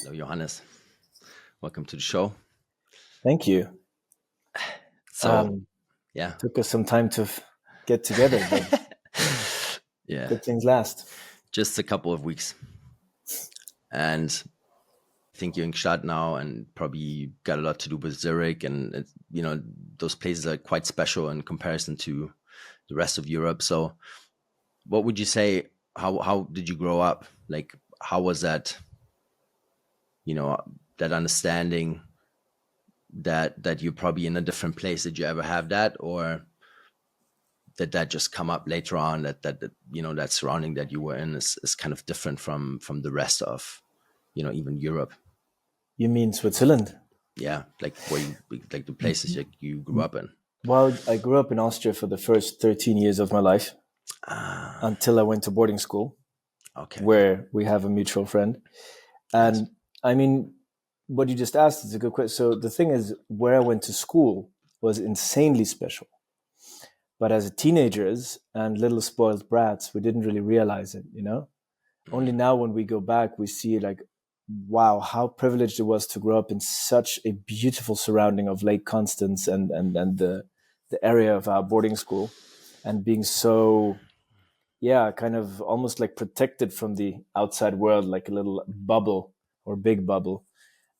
Hello, Johannes. Welcome to the show. Thank you. So, yeah, Took us some time to get together, but yeah, good things last. just a couple of weeks, and I think you're in Gstaad now, and probably got a lot to do with Zurich, and those places are quite special in comparison to the rest of Europe. So, what would you say? How did you grow up? Like, how was that? That understanding that you're probably in a different place. Did you ever have that, or did that just come up later on? That surrounding that you were in is kind of different from the rest of even Europe. You mean Switzerland? Yeah, like like the places that you grew up in. Well, I grew up in Austria for the first 13 years of my life until I went to boarding school, Okay. where we have a mutual friend. And Yes. I mean, what you just asked is a good question. So the thing is, where I went to school was insanely special. But as teenagers and little spoiled brats, we didn't really realize it, Only now when we go back, we see like, wow, how privileged it was to grow up in such a beautiful surrounding of Lake Constance and the area of our boarding school, and being so, yeah, kind of almost like protected from the outside world, like a little bubble or big bubble.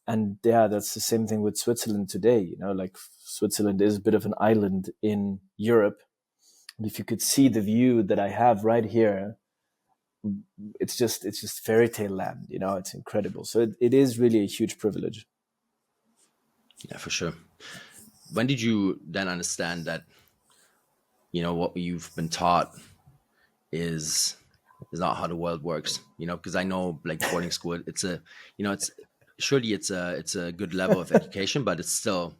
And yeah, that's the same thing with Switzerland today, like Switzerland is a bit of an island in Europe. And if you could see the view that I have right here, it's just fairy tale land, it's incredible. So it is really a huge privilege. Yeah, for sure. When did you then understand that what you've been taught is not how the world works? Because I know like boarding school, it's surely it's a good level of education, but it's still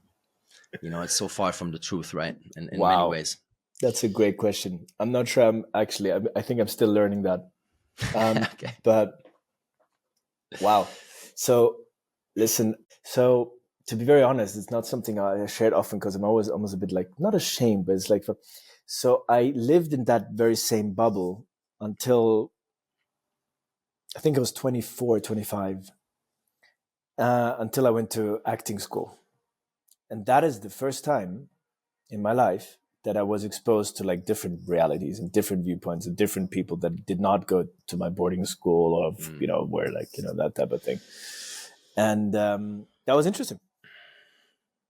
it's so far from the truth, right? In many Wow, ways. that's a great question. I'm not sure I'm actually, I think I'm still learning that. Okay. But wow. So listen, so to be very honest, it's not something I shared often because I'm always almost a bit like, not ashamed, but it's like, so I lived in that very same bubble until I think I was 24, 25, until I went to acting school. And that is the first time in my life that I was exposed to like different realities and different viewpoints and different people that did not go to my boarding school of, where like, that type of thing. And that was interesting.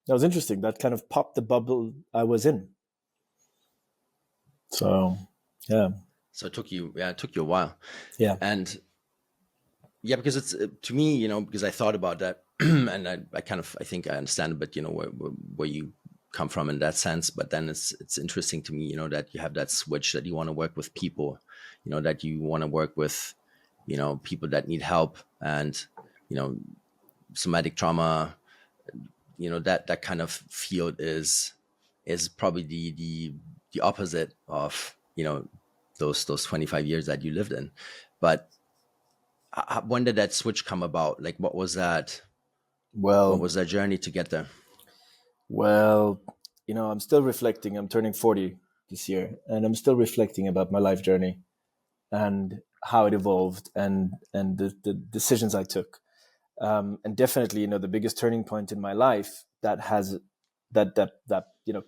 That kind of popped the bubble I was in. So, yeah. So it took you a while. Yeah. And yeah, because it's to me, because I thought about that, and I think I understand a bit, where you come from in that sense. But then it's interesting to me, that you have that switch that you want to work with people, that you want to work with, people that need help, and somatic trauma, that kind of field is probably the opposite of those 25 years that you lived in. But when did that switch come about? Like, what was that Well, journey to get there? well, I'm still reflecting. I'm turning 40 this year, and I'm still reflecting about my life journey and how it evolved and the decisions I took. And definitely, the biggest turning point in my life that has that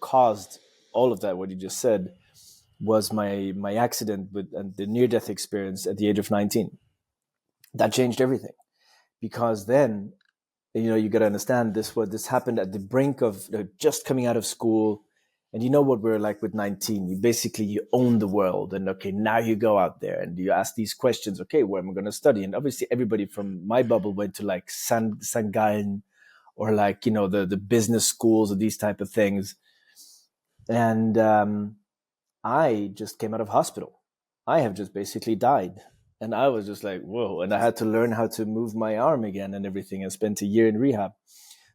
caused all of that, what you just said, was my accident with and the near death experience at the age of 19. That changed everything, because then you got to understand this happened at the brink of just coming out of school. And you know what we're like with 19, you own the world, and okay, now you go out there and you ask these questions. Okay, where am I going to study? And obviously everybody from my bubble went to like St. Gallen, or like the business schools or these type of things. And I just came out of hospital. I have just basically died. And I was just like, whoa. And I had to learn how to move my arm again and everything, and spent a year in rehab.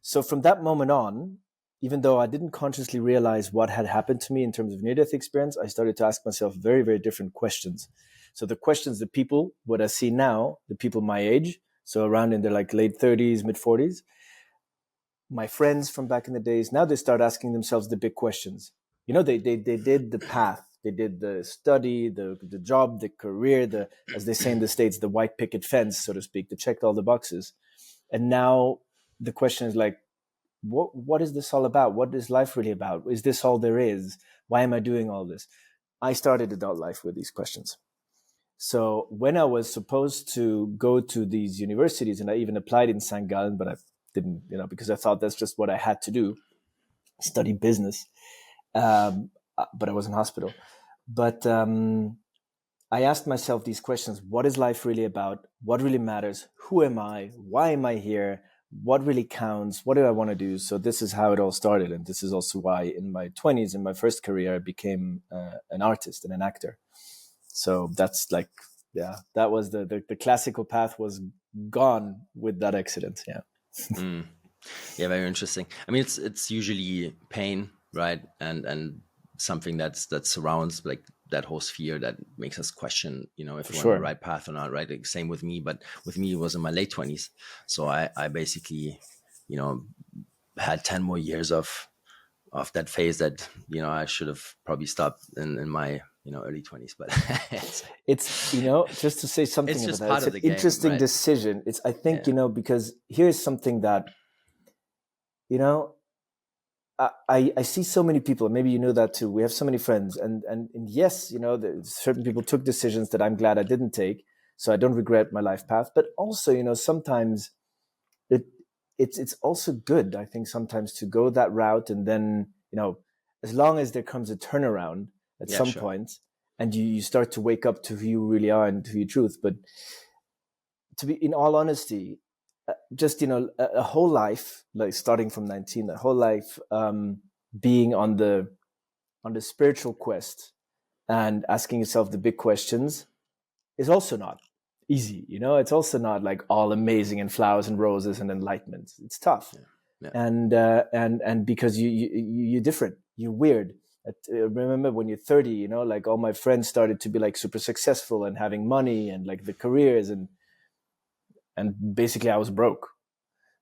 So from that moment on, even though I didn't consciously realize what had happened to me in terms of near-death experience, I started to ask myself very, very different questions. So the questions that people, what I see now, the people my age, so around in their like late 30s, mid 40s, my friends from back in the days, now they start asking themselves the big questions. They did the path, they did the study, the job, the career, as they say in the States, the white picket fence, so to speak. They checked all the boxes. And now the question is like, what is this all about? What is life really about? Is this all there is? Why am I doing all this? I started adult life with these questions. So when I was supposed to go to these universities, and I even applied in St. Gallen, but I didn't, because I thought that's just what I had to do, study business. But I was in hospital. But I asked myself these questions. What is life really about? What really matters? Who am I? Why am I here? What really counts? What do I want to do? So this is how it all started. And this is also why in my 20s, in my first career, I became an artist and an actor. So that's like, yeah, that was the classical path was gone with that accident. Yeah. Yeah, very interesting. I mean, it's usually pain, right? And something that surrounds like that whole sphere that makes us question, if we're on the right path or not, right? Like, same with me, but with me, it was in my late 20s. So I basically, had 10 more years of that phase that, I should have probably stopped in my, early 20s, but it's just to say something it's about just that, part it's of an the game, interesting right? decision. I think, because here's something that, I see so many people, and maybe you know that too. We have so many friends, and yes, certain people took decisions that I'm glad I didn't take, so I don't regret my life path. But also, sometimes it's also good, I think, sometimes to go that route, and then as long as there comes a turnaround at some point, and you start to wake up to who you really are and to your truth. But to be, in all honesty, just a whole life, like starting from 19, a whole life being on the spiritual quest and asking yourself the big questions is also not easy. It's also not like all amazing and flowers and roses and enlightenment. It's tough. And because you're different, you're weird. Remember when you're 30, like all my friends started to be like super successful and having money and like the careers, and basically I was broke.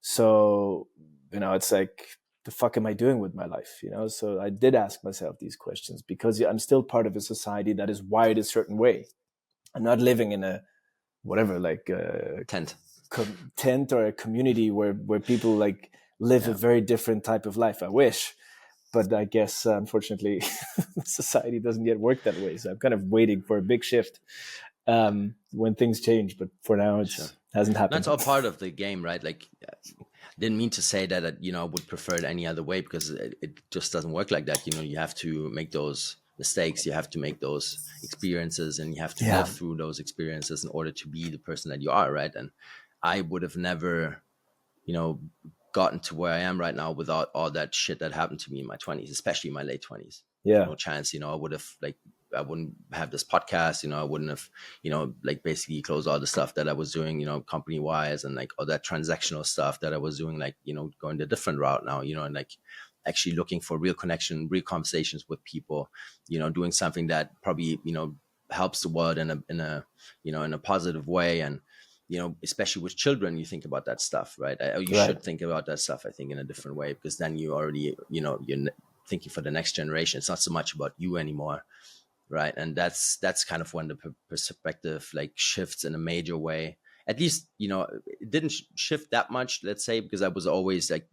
So, it's like, the fuck am I doing with my life? So I did ask myself these questions, because I'm still part of a society that is wired a certain way. I'm not living in a whatever, like a tent or a community where people like live a very different type of life. I wish, but I guess unfortunately society doesn't yet work that way. So I'm kind of waiting for a big shift when things change. But for now, it hasn't happened. That's all part of the game, right? Like, didn't mean to say that I would prefer it any other way, because it just doesn't work like that. You have to make those mistakes, you have to make those experiences, and you have to live through those experiences in order to be the person that you are, right? And I would have never, gotten to where I am right now without all that shit that happened to me in my 20s, especially in my late 20s. No chance, I would have I wouldn't have this podcast, I wouldn't have, like basically closed all the stuff that I was doing, company wise, and like all that transactional stuff that I was doing, like, going the different route now, and like actually looking for real connection, real conversations with people, doing something that probably, helps the world in a positive way. And, especially with children, you think about that stuff, right? You should think about that stuff, I think, in a different way, because then you already, you're thinking for the next generation. It's not so much about you anymore. Right. And that's kind of when the perspective like shifts in a major way. At least, it didn't shift that much, let's say, because I was always like,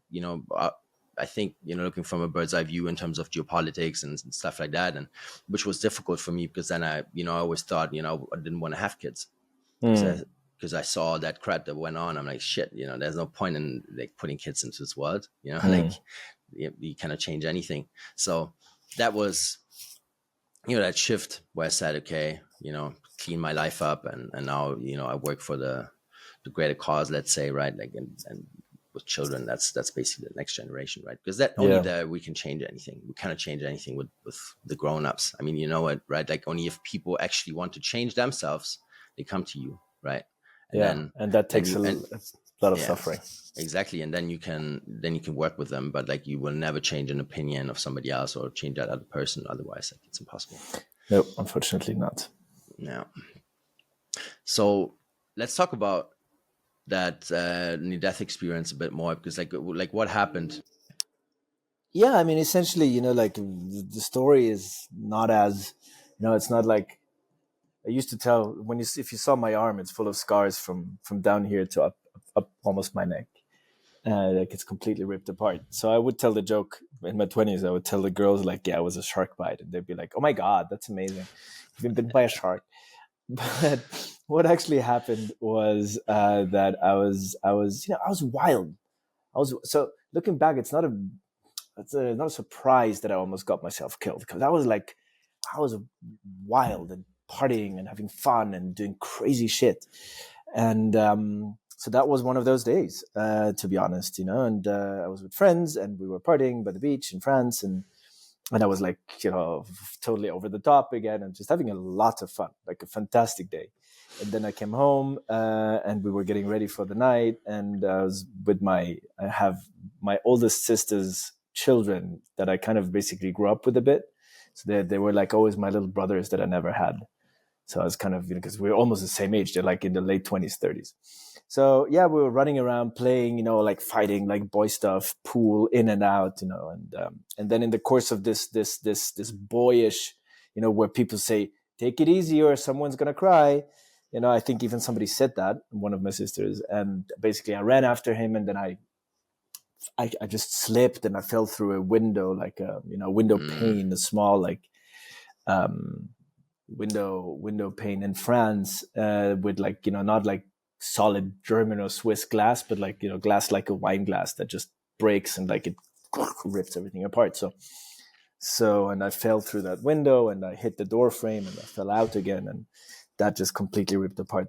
I think, looking from a bird's eye view in terms of geopolitics and stuff like that. And which was difficult for me, because then I always thought, I didn't want to have kids, because I saw that crap that went on. I'm like, shit, there's no point in like putting kids into this world, like you cannot change anything. So that was, that shift where I said, okay, clean my life up, and now, I work for the greater cause, let's say, right? Like, and with children, that's basically the next generation, right? Because that only there we can change anything. We cannot change anything with the grown-ups. I mean, you know it, right? Like, only if people actually want to change themselves, they come to you, right? And and that takes a lot of suffering. Exactly. And then you can work with them, but like, you will never change an opinion of somebody else or change that other person. Otherwise, like, it's impossible. No, unfortunately not. Yeah. So let's talk about that near-death experience a bit more, because like what happened? Yeah, I mean, essentially, like the story is not as, it's not like I used to tell if you saw my arm, it's full of scars from down here to up up almost my neck. Like it's completely ripped apart. So I would tell the joke in my 20s. I would tell the girls like, yeah, it was a shark bite. And they'd be like, oh my God, that's amazing. You've been bitten by a shark. But what actually happened was that I was wild. So looking back, it's not a surprise that I almost got myself killed, because I was wild and partying and having fun and doing crazy shit. And so that was one of those days, to be honest, and I was with friends and we were partying by the beach in France, and I was like, totally over the top again and just having a lot of fun, like a fantastic day. And then I came home and we were getting ready for the night, and I was with I have my oldest sister's children that I kind of basically grew up with a bit. So they were like always my little brothers that I never had. So I was kind of, because we're almost the same age. They're like in the late 20s, 30s. So yeah, we were running around playing, like fighting, like boy stuff, pool, in and out, and then in the course of this boyish, where people say, take it easy or someone's going to cry. I think even somebody said that, one of my sisters, and basically I ran after him, and then I just slipped and I fell through a window, like a, window pane, a small, like, window pane in France, with like, not like solid German or Swiss glass, but like, glass like a wine glass that just breaks and like it rips everything apart. So and I fell through that window and I hit the door frame and I fell out again, and that just completely ripped apart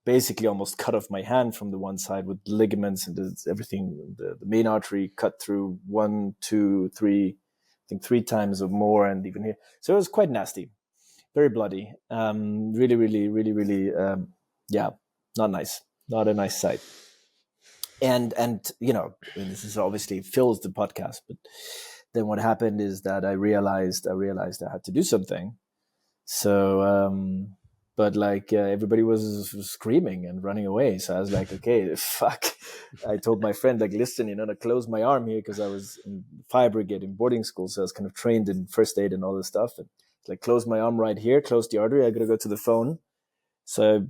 basically almost cut off my hand from the one side with ligaments and everything. The main artery cut through 1, 2, 3, I think 3 times or more, and even here. So it was quite nasty. Very bloody. Really, really, really, really, yeah, not nice. Not a nice sight. And this is obviously fills the podcast, but then what happened is that I realized I had to do something. So, but like everybody was screaming and running away. So I was like, okay, fuck. I told my friend, like, listen, to close my arm here, because I was in fire brigade in boarding school. So I was kind of trained in first aid and all this stuff. And like, close my arm right here, close the artery. I got to go to the phone. So,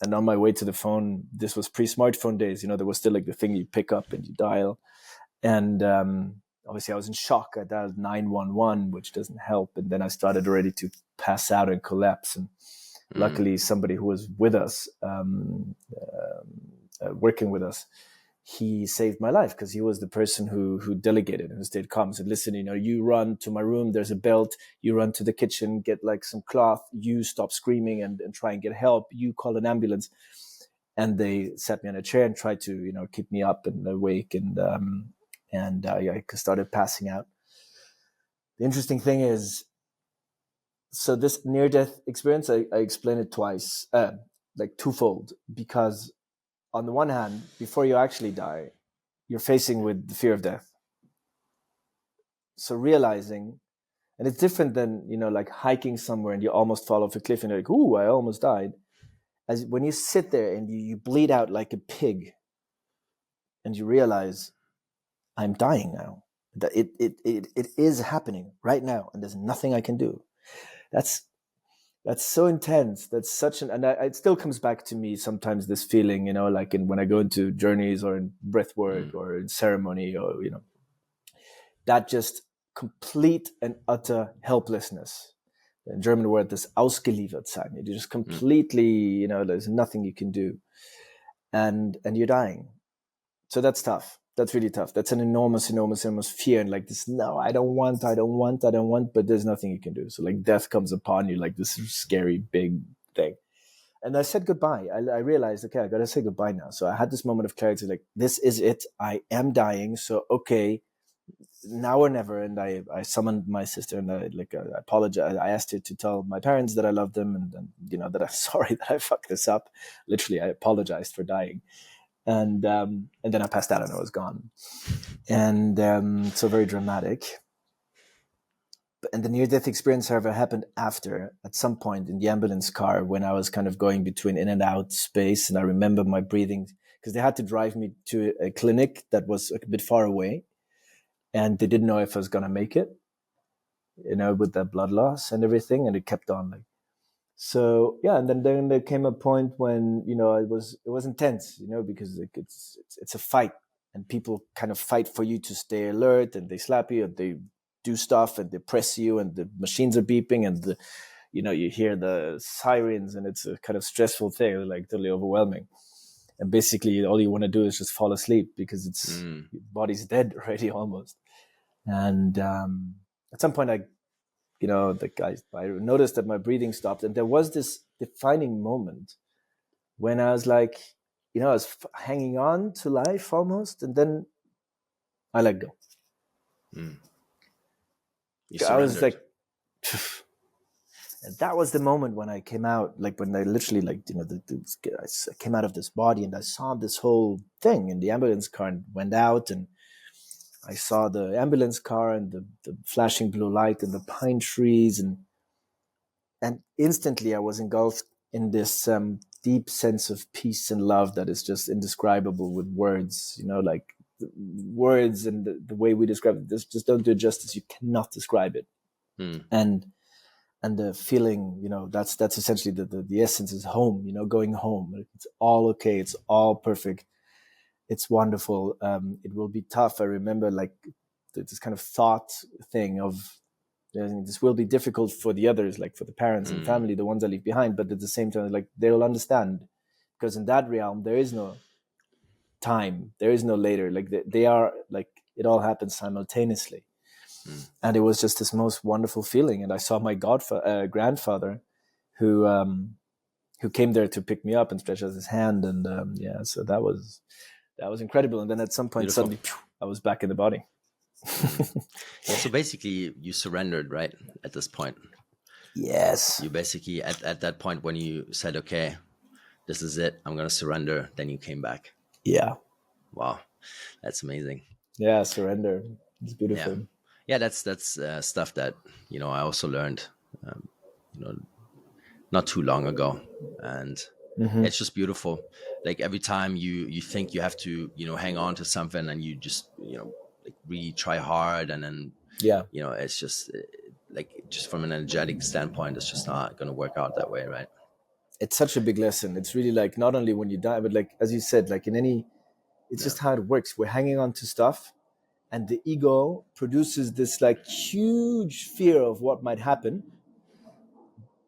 and on my way to the phone, this was pre-smartphone days. There was still like the thing you pick up and you dial. And obviously I was in shock. I dialed 911, which doesn't help. And then I started already to pass out and collapse. And luckily somebody who was with us, working with us, he saved my life, because he was the person who delegated and who stayed calm. Said, listen, you run to my room, there's a belt, you run to the kitchen, get like some cloth, you stop screaming and try and get help, you call an ambulance. And they sat me on a chair and tried to, keep me up and awake, and I started passing out. The interesting thing is, so this near-death experience, I explain it twice, like twofold, because on the one hand, before you actually die, you're facing with the fear of death. So realizing, and it's different than, like hiking somewhere and you almost fall off a cliff and you're like, ooh, I almost died. As when you sit there and you bleed out like a pig and you realize, I'm dying now. That it is happening right now, and there's nothing I can do. That's so intense. That's such and it still comes back to me sometimes, this feeling, like when I go into journeys or in breathwork or in ceremony, or, that just complete and utter helplessness. In German word, this ausgeliefert sein. You're just completely, there's nothing you can do. And you're dying. So that's tough. That's really tough. That's an enormous fear. And like this, no, I don't want, but there's nothing you can do. So like death comes upon you like this scary big thing. And I said goodbye. I realized, okay, I got to say goodbye now. So I had this moment of clarity, like, this is it. I am dying. So, okay, now or never. And I summoned my sister and I apologized. I asked her to tell my parents that I love them and that I'm sorry that I fucked this up. Literally, I apologized for dying. And then I passed out and I was gone. And so very dramatic. And the near-death experience, however, happened after, at some point in the ambulance car, when I was kind of going between in and out space. And I remember my breathing, because they had to drive me to a clinic that was a bit far away. And they didn't know if I was going to make it, with the blood loss and everything. And it kept on like. So yeah, and then there came a point when, you know, it was intense, you know, because like it's a fight, and people kind of fight for you to stay alert, and they slap you, and they do stuff, and they press you, and the machines are beeping, and the, you know, you hear the sirens, and it's a kind of stressful thing, like totally overwhelming. And basically all you want to do is just fall asleep, because it's your body's dead already almost. And at some point you know, I noticed that my breathing stopped, and there was this defining moment when I was like, you know, I was hanging on to life almost, and then I let go. You I was surrendered. like, and that was the moment when I came out, like when I literally, like, you know, I came out of this body, and I saw this whole thing, and the ambulance car went out, and I saw the ambulance car, and the flashing blue light, and the pine trees, and instantly I was engulfed in this deep sense of peace and love that is just indescribable with words. You know, like words and the way we describe it, just don't do it justice. You cannot describe it. And the feeling, you know, that's essentially the essence is home. You know, going home. It's all okay. It's all perfect. It's wonderful. It will be tough. I remember like this kind of thought thing of, this will be difficult for the others, like for the parents and family, the ones I leave behind. But at the same time, like they'll understand, because in that realm there is no time, there is no later. Like they are like, it all happens simultaneously. And it was just this most wonderful feeling. And I saw my grandfather, who came there to pick me up and stretch out his hand, and yeah, so that was incredible. And then at some point, Beautiful. suddenly, I was back in the body. Yeah, so basically you surrendered, right? At this point, Yes. you basically at that point when you said, okay, this is it, I'm gonna surrender, then you came back. Yeah. Wow, that's amazing. Yeah, surrender. It's Yeah, beautiful. yeah, that's stuff that, you know, I also learned, you know, not too long ago, and it's just beautiful. Like every time you think you have to, you know, hang on to something, and you just, you know, like really try hard, and then, Yeah. you know, it's just like, just from an energetic standpoint, it's just not going to work out that way, right? It's such a big lesson. It's really like, not only when you die, but like, as you said, like in any, it's Yeah. just how it works. We're hanging on to stuff, and the ego produces this like huge fear of what might happen,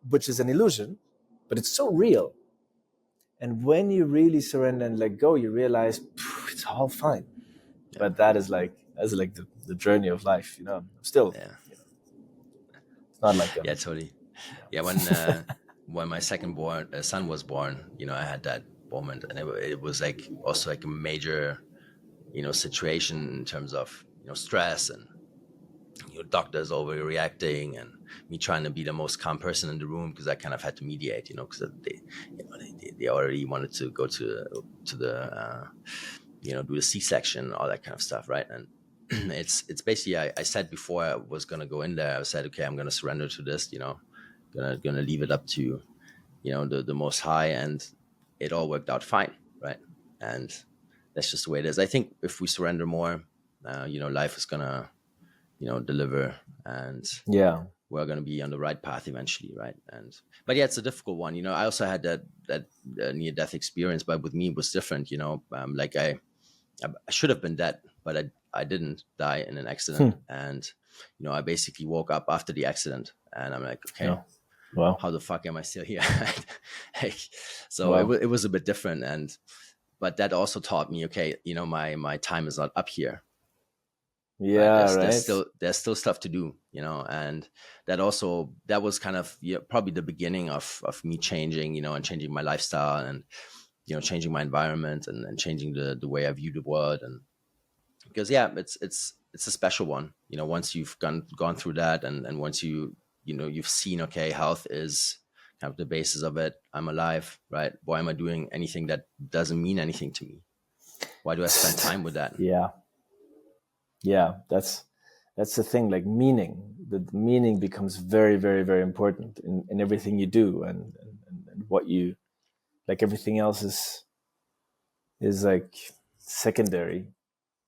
which is an illusion, but it's so real. And when you really surrender and let go, you realize it's all fine. Yeah. But that's like the journey of life, you know. Still, Yeah. it's not like Yeah, totally. yeah. Yeah, when my second son was born, you know, I had that moment, and it was like also like a major, you know, situation in terms of, you know, stress, and, you know, doctors overreacting, and me trying to be the most calm person in the room, because I kind of had to mediate, you know, because they, you know, they already wanted to go to the you know, do the C-section, all that kind of stuff, right? And it's basically, I said before I was gonna go in there, I said, okay, I'm gonna surrender to this, you know, gonna leave it up to, you know, the Most High, and it all worked out fine, right? And that's just the way it is. I think if we surrender more, you know, life is gonna, you know, deliver, and Yeah. we're gonna be on the right path eventually, right? And but yeah, it's a difficult one, you know. I also had that near death experience, but with me it was different, you know. Like I should have been dead, but I didn't die in an accident. And, you know, I basically woke up after the accident, and I'm like, okay, No. Wow. how the fuck am I still here? Like, so Wow. it was a bit different. And, but that also taught me, okay, you know, my time is not up here, right? Yeah, right. There's still stuff to do, you know. And that was kind of, yeah, probably the beginning of me changing, you know, and changing my lifestyle, and, you know, changing my environment, and changing the way I view the world. And because, yeah, it's a special one, you know, once you've gone through that, and once you know, you've seen, okay, health is kind of the basis of it. I'm alive, right? Why am I doing anything that doesn't mean anything to me? Why do I spend time with that? Yeah. Yeah. That's the thing. Like meaning, the meaning becomes very, very, very important in everything you do, and what you like. Everything else is like secondary. Yeah.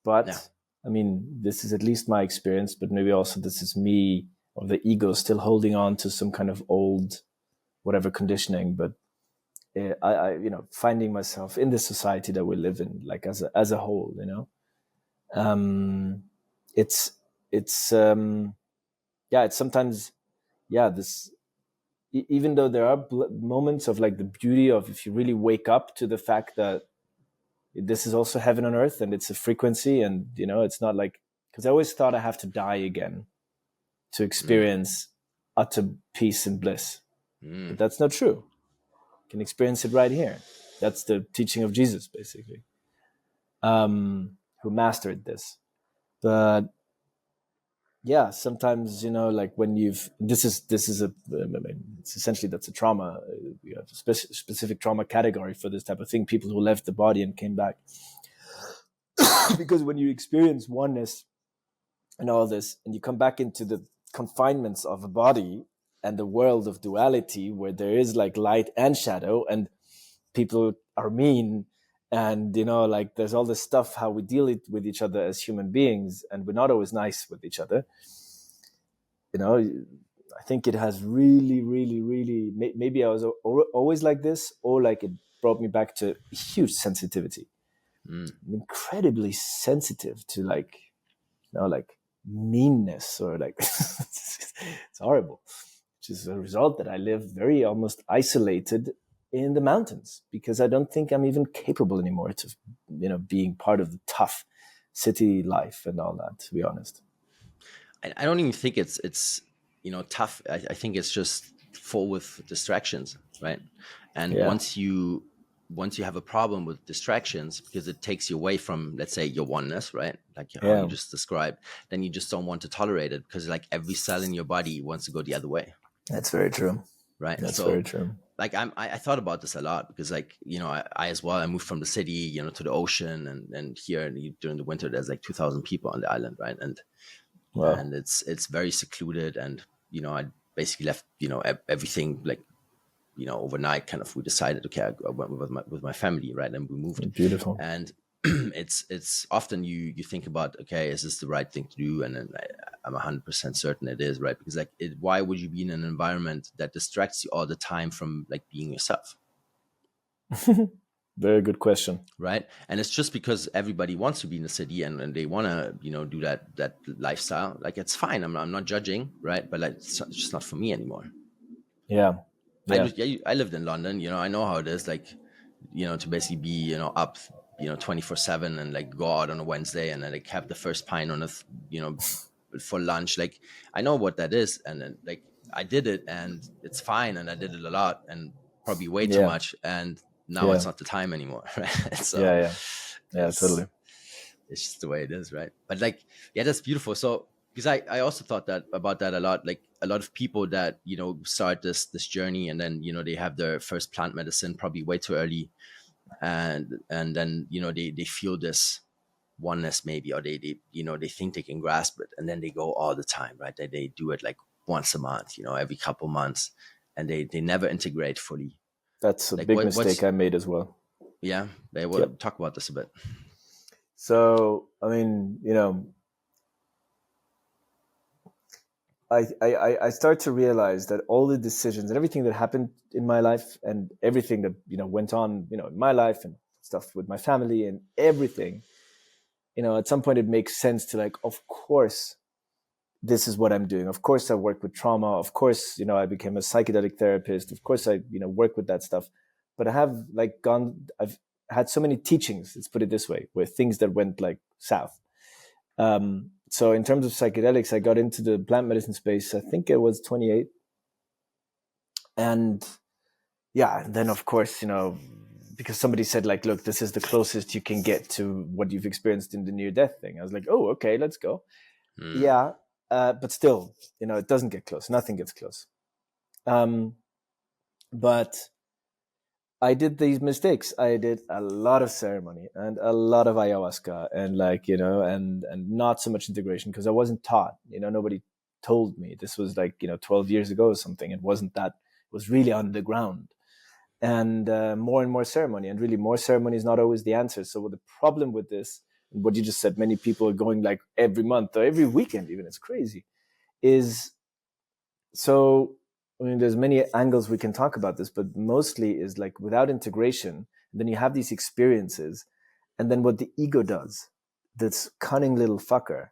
But I mean, this is at least my experience. But maybe also this is me, or the ego still holding on to some kind of old whatever conditioning. But I finding myself in the society that we live in, like as a whole, it's it's sometimes, this, even though there are moments of like the beauty of, if you really wake up to the fact that this is also heaven on earth, and it's a frequency, and it's not like, because I always thought I have to die again to experience utter peace and bliss, but that's not true. You can experience it right here. That's the teaching of Jesus, basically, who mastered this. But yeah, sometimes, like when this is it's essentially, that's a trauma. We have a specific trauma category for this type of thing, people who left the body and came back. Because when you experience oneness and all this, and you come back into the confinements of a body and the world of duality, where there is like light and shadow, and people are mean, and like there's all this stuff, how we deal with each other as human beings, and we're not always nice with each other. I think it has really, really, really, maybe I was always like this, or like it brought me back to huge sensitivity. I'm incredibly sensitive to like meanness, or like it's horrible, which is a result that I live very almost isolated in the mountains, because I don't think I'm even capable anymore to being part of the tough city life and all that, to be honest. I don't even think it's tough. I think it's just full with distractions, right? And once you have a problem with distractions, because it takes you away from, let's say, your oneness, right? Like how you just described, then you just don't want to tolerate it, because like every cell in your body wants to go the other way. That's very true. Right. That's very true. Like I thought about this a lot, because like, I as well, I moved from the city, to the ocean, and here during the winter, there's like 2,000 people on the island. Right. And, wow. And it's very secluded, and I basically left everything, like overnight. Kind of, we decided, okay, I went with my family, right, and we moved. Beautiful. And it's often you think about, okay, is this the right thing to do? And then I'm 100% certain it is, right? Because like, why would you be in an environment that distracts you all the time from like being yourself? Very good question. Right. And it's just because everybody wants to be in the city, and they want to, do that lifestyle. Like, it's fine. I'm not judging. Right. But like, it's just not for me anymore. Yeah. I lived in London, I know how it is, like, to basically be, up, 24/7, and like go out on a Wednesday, and then like have the first pint on for lunch. Like, I know what that is. And then like, I did it, and it's fine. And I did it a lot, and probably way too much. And now it's not the time anymore, right? So totally. It's just the way it is, right? But like, that's beautiful. So, because I also thought that about that a lot. Like, a lot of people that start this journey, and then they have their first plant medicine probably way too early, and then they feel this oneness, maybe, or they they think they can grasp it, and then they go all the time, right? They do it like once a month, every couple months, and they never integrate fully. That's a big mistake I made as well. Yeah, they will talk about this a bit. So, I mean, I start to realize that all the decisions and everything that happened in my life, and everything that went on in my life, and stuff with my family and everything, at some point it makes sense to like, of course this is what I'm doing. Of course I work with trauma. Of course, I became a psychedelic therapist. Of course I, work with that stuff. But I've had so many teachings, let's put it this way, where things that went like south. So in terms of psychedelics, I got into the plant medicine space, I think it was 28. And then of course, because somebody said like, look, this is the closest you can get to what you've experienced in the near-death thing. I was like, oh, okay, let's go. Yeah. But still, it doesn't get close. Nothing gets close. But I did these mistakes. I did a lot of ceremony and a lot of ayahuasca, and like, and not so much integration, because I wasn't taught, nobody told me. This was like, 12 years ago or something. It wasn't that, it was really on the ground. And more and more ceremony, and really more ceremony is not always the answer. So the problem with this, what you just said, many people are going like every month or every weekend even, it's crazy, is so, I mean, there's many angles we can talk about this, but mostly is like without integration, then you have these experiences, and then what the ego does, this cunning little fucker,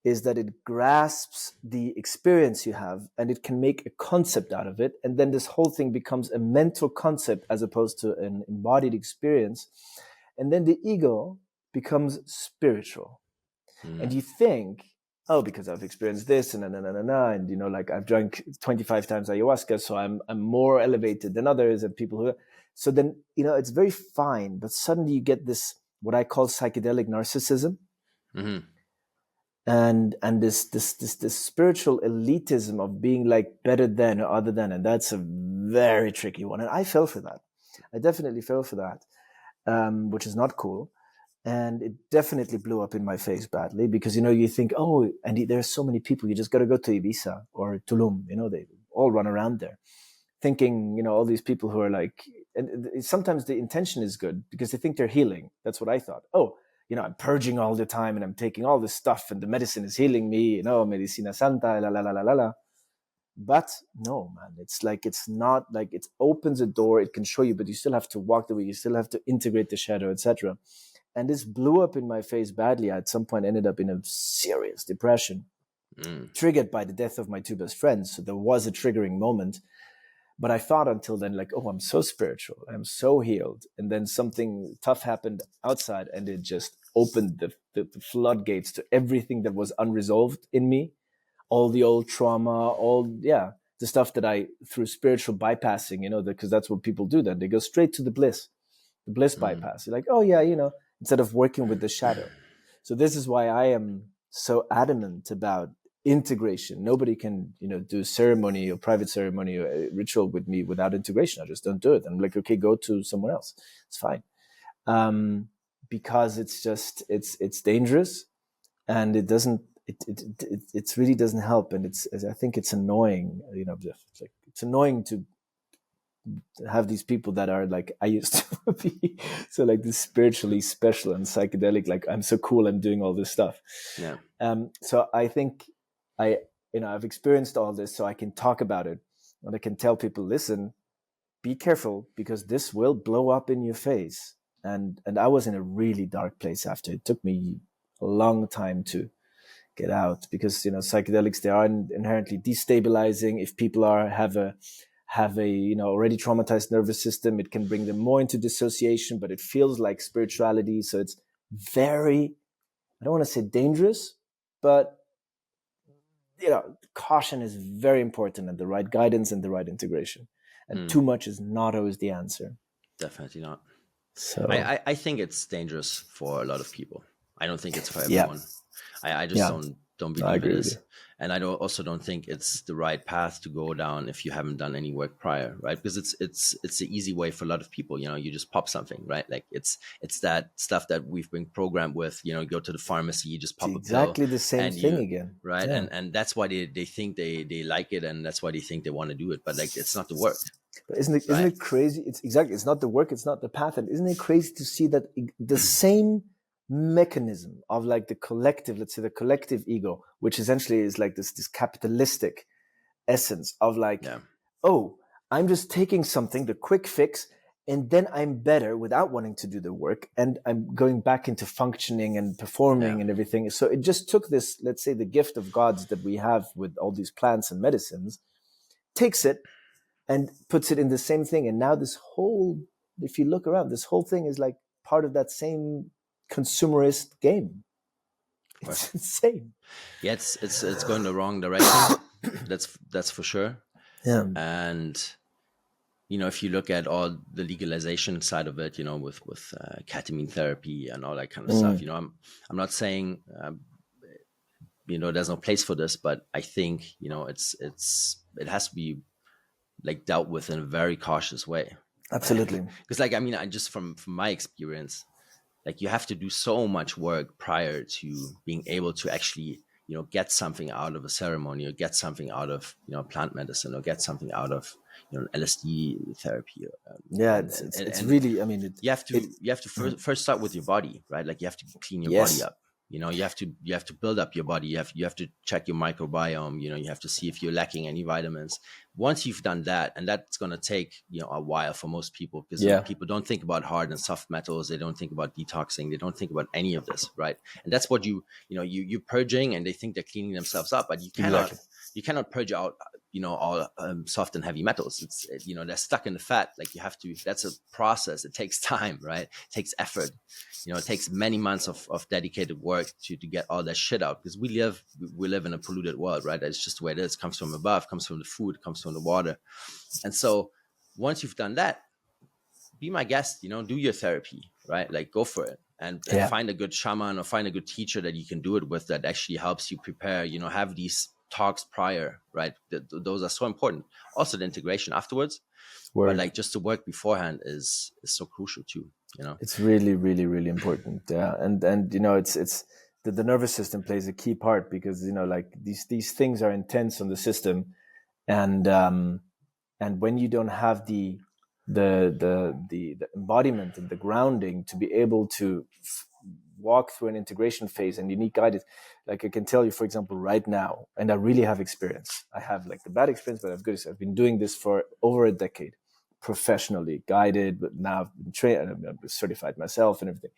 is that it grasps the experience you have and it can make a concept out of it. And then this whole thing becomes a mental concept as opposed to an embodied experience. And then the ego becomes spiritual. And you think, oh, because I've experienced this and and you know, like I've drank 25 times ayahuasca, so I'm more elevated than others and people who. So then, you know, it's very fine, but suddenly you get this what I call psychedelic narcissism. Mm-hmm. And this spiritual elitism of being like better than or other than, and that's a very tricky one. And I fell for that. I definitely fell for that, which is not cool. And it definitely blew up in my face badly because, you know, you think, oh, and there's so many people, you just got to go to Ibiza or Tulum, you know, they all run around there thinking, you know, all these people who are like, and sometimes the intention is good because they think they're healing. That's what I thought. Oh, you know, I'm purging all the time and I'm taking all this stuff and the medicine is healing me, you know, medicina santa, la la la la la la. But no, man, it's like, it's not like it opens a door, it can show you, but you still have to walk the way, you still have to integrate the shadow, etc. And this blew up in my face badly. I at some point ended up in a serious depression, triggered by the death of my two best friends. So there was a triggering moment. But I thought until then, like, oh, I'm so spiritual, I'm so healed. And then something tough happened outside and it just opened the floodgates to everything that was unresolved in me. All the old trauma, the stuff that I, through spiritual bypassing, you know, because that's what people do then. They go straight to the bliss bypass. You're like, oh yeah, you know, instead of working with the shadow. So this is why I am so adamant about integration. Nobody can, you know, do ceremony or private ceremony or ritual with me without integration. I just don't do it. I'm like, okay, go to someone else. It's fine. Because it's just, it's dangerous and it doesn't, it really doesn't help. And I think it's annoying, you know, it's annoying to have these people that are like I used to be, so like this spiritually special and psychedelic, like I'm so cool, I'm doing all this stuff. Yeah. So I think I've experienced all this, so I can talk about it and I can tell people, listen, be careful because this will blow up in your face. And I was in a really dark place after. It took me a long time to get out because, you know, psychedelics, they are inherently destabilizing. If people have a you know, already traumatized nervous system, it can bring them more into dissociation, but it feels like spirituality. So it's very, I don't want to say dangerous, but, you know, caution is very important and the right guidance and the right integration. And too much is not always the answer. Definitely not. So I think it's dangerous for a lot of people. I don't think it's for everyone. I just don't believe it is. And I also don't think it's the right path to go down if you haven't done any work prior, right? Because it's the easy way for a lot of people. You know, you just pop something, right? Like it's that stuff that we've been programmed with. You know, you go to the pharmacy, you just pop exactly a pill, the same thing again, right? Yeah. And that's why they think they like it, and that's why they think they want to do it. But like, it's not the work. But isn't it crazy? It's not the work, it's not the path. And isn't it crazy to see that the same mechanism of like the collective, let's say the collective ego, which essentially is like this capitalistic essence of like, oh, I'm just taking something, the quick fix, and then I'm better without wanting to do the work. And I'm going back into functioning and performing and everything. So it just took this, let's say the gift of gods that we have with all these plants and medicines, takes it and puts it in the same thing. And now this whole, if you look around, this whole thing is like part of that same consumerist game. It's insane. Yeah, it's going the wrong direction. That's for sure. Yeah. And you know, if you look at all the legalization side of it, you know, with ketamine therapy and all that kind of stuff, you know, I'm not saying you know, there's no place for this, but I think, you know, it has to be like dealt with in a very cautious way. Absolutely. Because like, I mean, I just from my experience, like you have to do so much work prior to being able to actually, you know, get something out of a ceremony or get something out of, you know, plant medicine or get something out of, you know, LSD therapy. It's really, I mean, you have to first start with your body, right? Like you have to clean your body up. You know, you have to build up your body. You have to check your microbiome. You know, you have to see if you're lacking any vitamins. Once you've done that, and that's going to take, you know, a while for most people, because Yeah. people don't think about hard and soft metals. They don't think about detoxing. They don't think about any of this, right? And that's what you're purging, and they think they're cleaning themselves up, but Exactly. you cannot purge out, you know, all soft and heavy metals. You know, they're stuck in the fat. Like, you have to, that's a process. It takes time, right? It takes effort. You know, it takes many months of dedicated work to get all that shit out, because we live in a polluted world, right? It's just the way it is. It comes from above, comes from the food, comes from the water. And so once you've done that, be my guest, you know, do your therapy, right? Like, go for it, and find a good shaman or find a good teacher that you can do it with, that actually helps you prepare, you know, have these talks prior, right? Those are so important. Also the integration afterwards. Word. But like, just the work beforehand is so crucial too, you know. It's really, really, really important. Yeah. And you know, it's the nervous system plays a key part, because, you know, like these things are intense on the system, and when you don't have the embodiment and the grounding to be able to walk through an integration phase, and you need guidance. Like, I can tell you, for example, right now, and I really have experience. I have like the bad experience, but I've good. I've been doing this for over a decade, professionally guided, but now I've been trained, I'm certified myself and everything.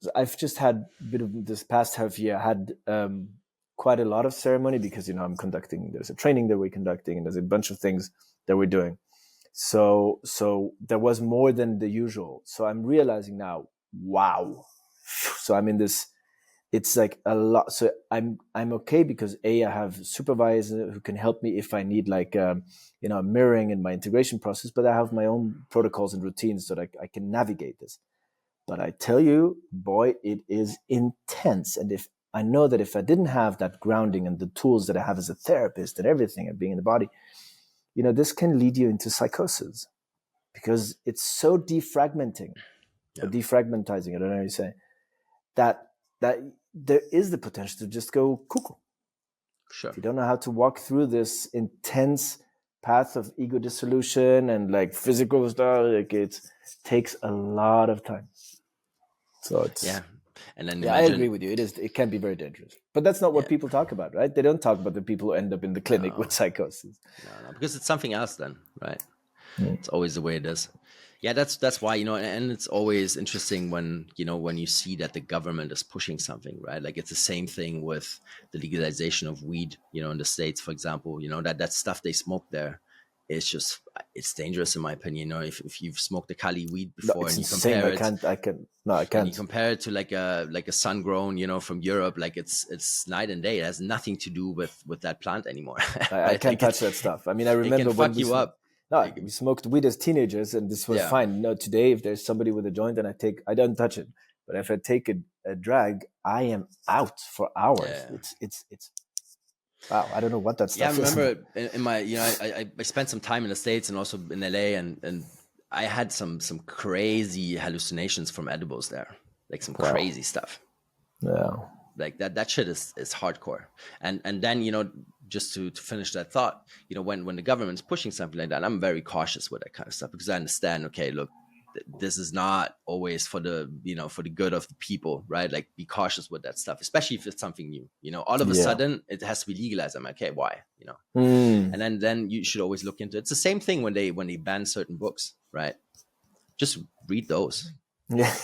So I've just had a bit of this past half year. I had quite a lot of ceremony, because, you know, there's a training that we're conducting, and there's a bunch of things that we're doing. So there was more than the usual. So I'm realizing now, wow. So I'm in this, it's like a lot. So I'm okay, because I have a supervisor who can help me if I need, like, you know, mirroring in my integration process, but I have my own protocols and routines so that I can navigate this. But I tell you, boy, it is intense. And if I know that if I didn't have that grounding and the tools that I have as a therapist and everything and being in the body, you know, this can lead you into psychosis, because it's so defragmenting, or defragmentizing, I don't know how you say, that there is the potential to just go cuckoo. Sure. If you don't know how to walk through this intense path of ego dissolution and like physical stuff, like, it takes a lot of time. So it's, and then I agree with you. It can be very dangerous, but that's not what people talk about, right? They don't talk about the people who end up in the clinic with psychosis. No, because it's something else then, right? It's always the way it is. Yeah, that's why, you know, and it's always interesting when, you know, when you see that the government is pushing something, right? Like, it's the same thing with the legalization of weed, you know, in the States, for example. You know, that stuff they smoke there, it's dangerous, in my opinion. You know, if you've smoked the Cali weed before, It's and you insane. compare I can't. and you compare it to like a sun grown, you know, from Europe, like, it's night and day. It has nothing to do with that plant anymore. I can't touch that stuff. I mean, I remember it can when fuck you up. No, we smoked weed as teenagers, and this was fine. No, today, if there's somebody with a joint, and I don't touch it. But if I take a drag, I am out for hours. It's wow. I don't know what that stuff is. I remember in my, you know, I spent some time in the States and also in LA, and I had some crazy hallucinations from edibles there, like some crazy stuff. Yeah. Like that shit is hardcore. And then, you know, just to finish that thought, you know, when the government's pushing something like that, I'm very cautious with that kind of stuff, because I understand, okay, look, this is not always for the, you know, for the good of the people, right? Like, be cautious with that stuff, especially if it's something new, you know. All of a sudden it has to be legalized. I'm like, okay, why, you know? And then you should always look into it. It's the same thing when they ban certain books, right? Just read those. Yeah.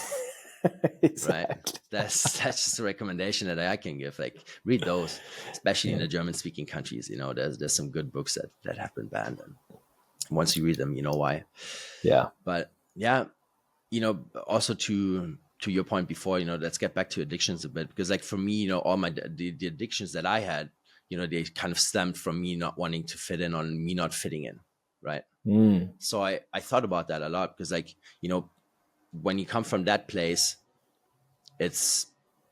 Exactly. Right. That's just a recommendation that I can give. Like, read those, especially in the German speaking countries. You know, there's some good books that have been banned, and once you read them, you know why. Yeah. But yeah, you know, also to your point before, you know, let's get back to addictions a bit, because like, for me, you know, all the addictions that I had, you know, they kind of stemmed from me not wanting to fit in, on me not fitting in. Right. So I thought about that a lot, because like, you know, when you come from that place, it's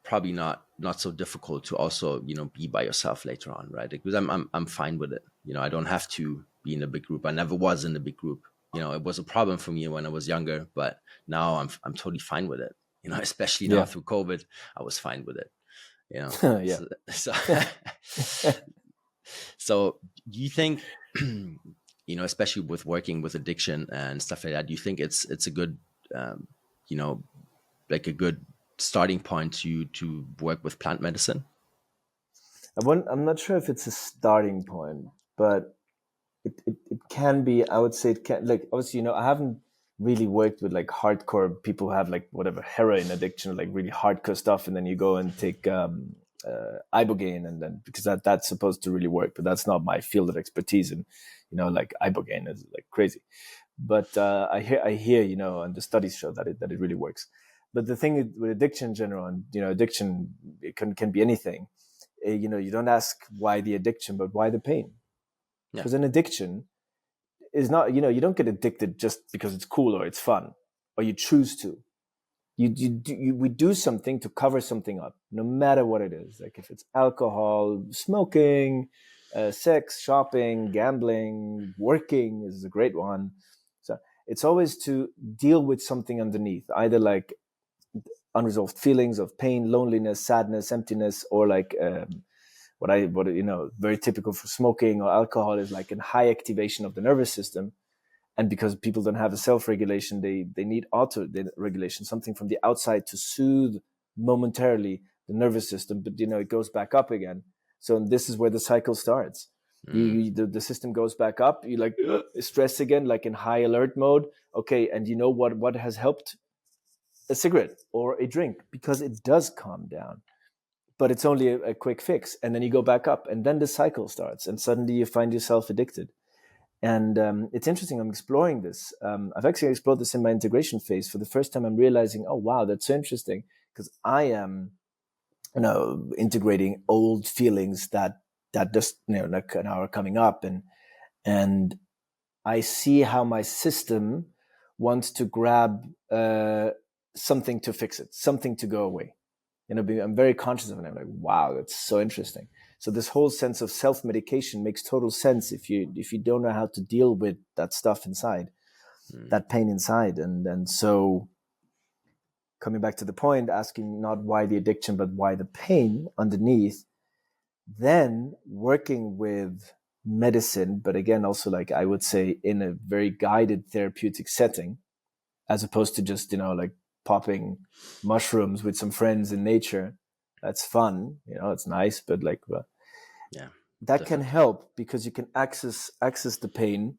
probably not so difficult to also, you know, be by yourself later on, right? Because I'm fine with it. You know, I don't have to be in a big group. I never was in a big group. You know, it was a problem for me when I was younger, but now I'm totally fine with it. You know, especially now through COVID, I was fine with it. You know, so do you think, you know, especially with working with addiction and stuff like that, do you think it's a good, you know, like a good starting point to work with plant medicine? I'm not sure if it's a starting point, but it can be. I would say it can, like, obviously, I haven't really worked with like hardcore people who have like whatever heroin addiction, like really hardcore stuff, and then you go and take ibogaine, and then because that's supposed to really work, but that's not my field of expertise, and like ibogaine is like crazy. But I hear, and the studies show that it really works. But the thing with addiction in general, and addiction, it can be anything. You don't ask why the addiction, but why the pain. Yeah. Because an addiction is not, you don't get addicted just because it's cool or it's fun or you choose to. We do something to cover something up, no matter what it is. Like if it's alcohol, smoking, sex, shopping, gambling, working is a great one. So it's always to deal with something underneath, either like unresolved feelings of pain, loneliness, sadness, emptiness, or like what very typical for smoking or alcohol is like a high activation of the nervous system. And because people don't have a self-regulation, they need auto-regulation, something from the outside to soothe momentarily the nervous system, but it goes back up again. So this is where the cycle starts. The system goes back up, you like stress again, like in high alert mode. Okay, and what has helped? A cigarette or a drink, because it does calm down, but it's only a quick fix, and then you go back up, and then the cycle starts, and suddenly you find yourself addicted. And it's interesting. I'm exploring this. I've actually explored this in my integration phase. For the first time, I'm realizing, oh wow, that's so interesting, because I am, integrating old feelings that just like are coming up, and I see how my system wants to grab something to fix it, something to go away. I'm very conscious of it. I'm like, wow, that's so interesting. So this whole sense of self-medication makes total sense if you don't know how to deal with that stuff inside, that pain inside. And so coming back to the point, asking not why the addiction, but why the pain underneath, then working with medicine, but again, also like I would say in a very guided therapeutic setting, as opposed to just, like popping mushrooms with some friends in nature. That's fun, it's nice, but like, Yeah, that can definitely. help because you can access the pain,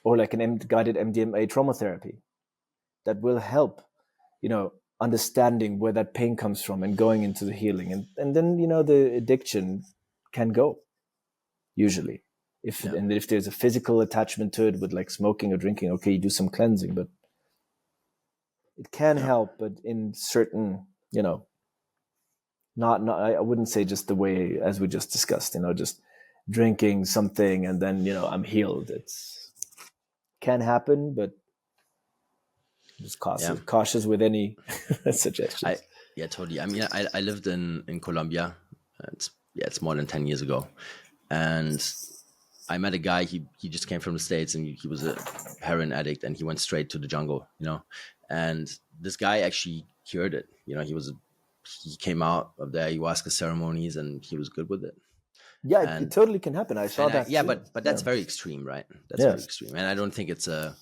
or like an guided MDMA trauma therapy that will help, understanding where that pain comes from and going into the healing. And then, the addiction can go usually. Yeah. And if there's a physical attachment to it with like smoking or drinking, okay, you do some cleansing, but it can Yeah. help, but in certain, not I wouldn't say just the way as we just discussed, just drinking something and then I'm healed. It's can happen, but just Yeah. cautious with any I suggestions. Yeah, totally. I mean, I lived in Colombia. It's more than 10 years ago, and I met a guy. He just came from the States, and he was a heroin addict, and he went straight to the jungle. And this guy actually cured it. He came out of the ayahuasca ceremonies, and he was good with it. Yeah, it And totally can happen. I saw that yeah, too. but that's Yeah. very extreme, right? That's very Yes. extreme, and I don't think it's a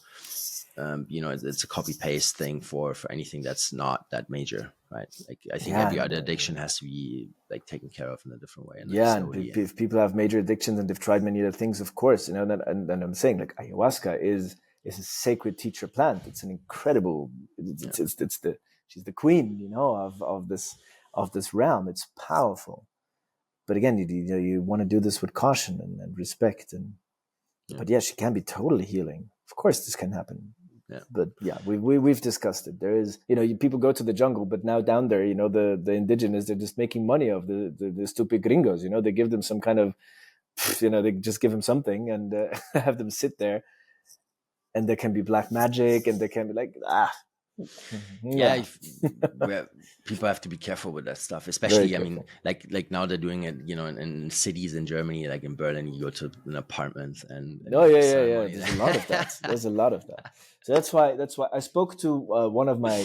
it's a copy paste thing for anything that's not that major, right? Like I think Yeah. every other addiction has to be like taken care of in a different way, and like Yeah, and slowly. if people have major addictions and they've tried many other things, of course, and I'm saying like ayahuasca is a sacred teacher plant. It's an incredible. It's the she's the queen, of this realm. It's powerful, but again, you want to do this with caution and respect, Yeah, but yeah, she can be totally healing. Of course, this can happen. yeah, But yeah, we've discussed it. There is, people go to the jungle, but now down there, the indigenous, they're just making money of the stupid gringos. They give them some kind of, they just give them something and have them sit there, and there can be black magic, and there can be like yeah. yeah, People have to be careful with that stuff, very especially. I mean, careful. like now they're doing it, in cities in Germany, like in Berlin, you go to an apartment and Oh you have yeah, a yeah, yeah. ceremony. There's a lot of that. There's a lot of that. So that's why I spoke to one of my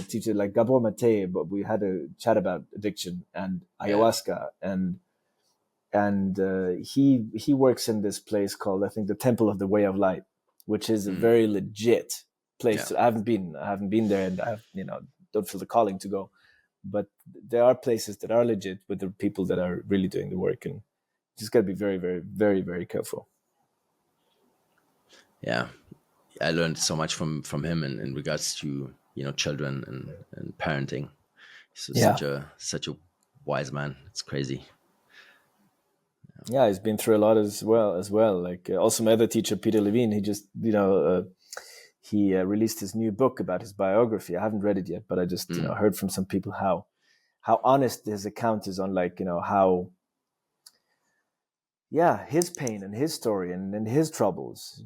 teacher like Gabor Mate, but we had a chat about addiction and Yeah. ayahuasca, and he works in this place called, I think, the Temple of the Way of Light, which is a Mm, very legit place. yeah. I haven't been there, and I have, don't feel the calling to go, but there are places that are legit with the people that are really doing the work, and you just got to be very, very, very, very careful. Yeah, I learned so much from him in regards to, you know, children and parenting. He's Yeah. such a wise man. It's crazy. Yeah, he's been through a lot as well. Like also my other teacher, Peter Levine, he just, he released his new book about his biography. I haven't read it yet, but I just, heard from some people how honest his account is on, like, how, yeah, his pain and his story and his troubles.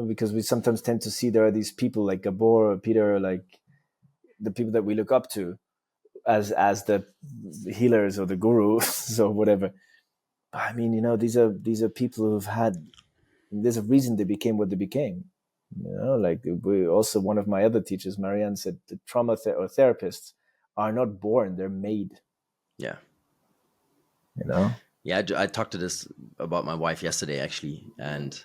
Because we sometimes tend to see there are these people like Gabor or Peter, like the people that we look up to as the healers or the gurus or whatever. I mean, these are people who've had. There's a reason they became what they became. Like also one of my other teachers, Marianne, said the trauma or therapists are not born; they're made. Yeah. Yeah, I talked to this about my wife yesterday, actually, and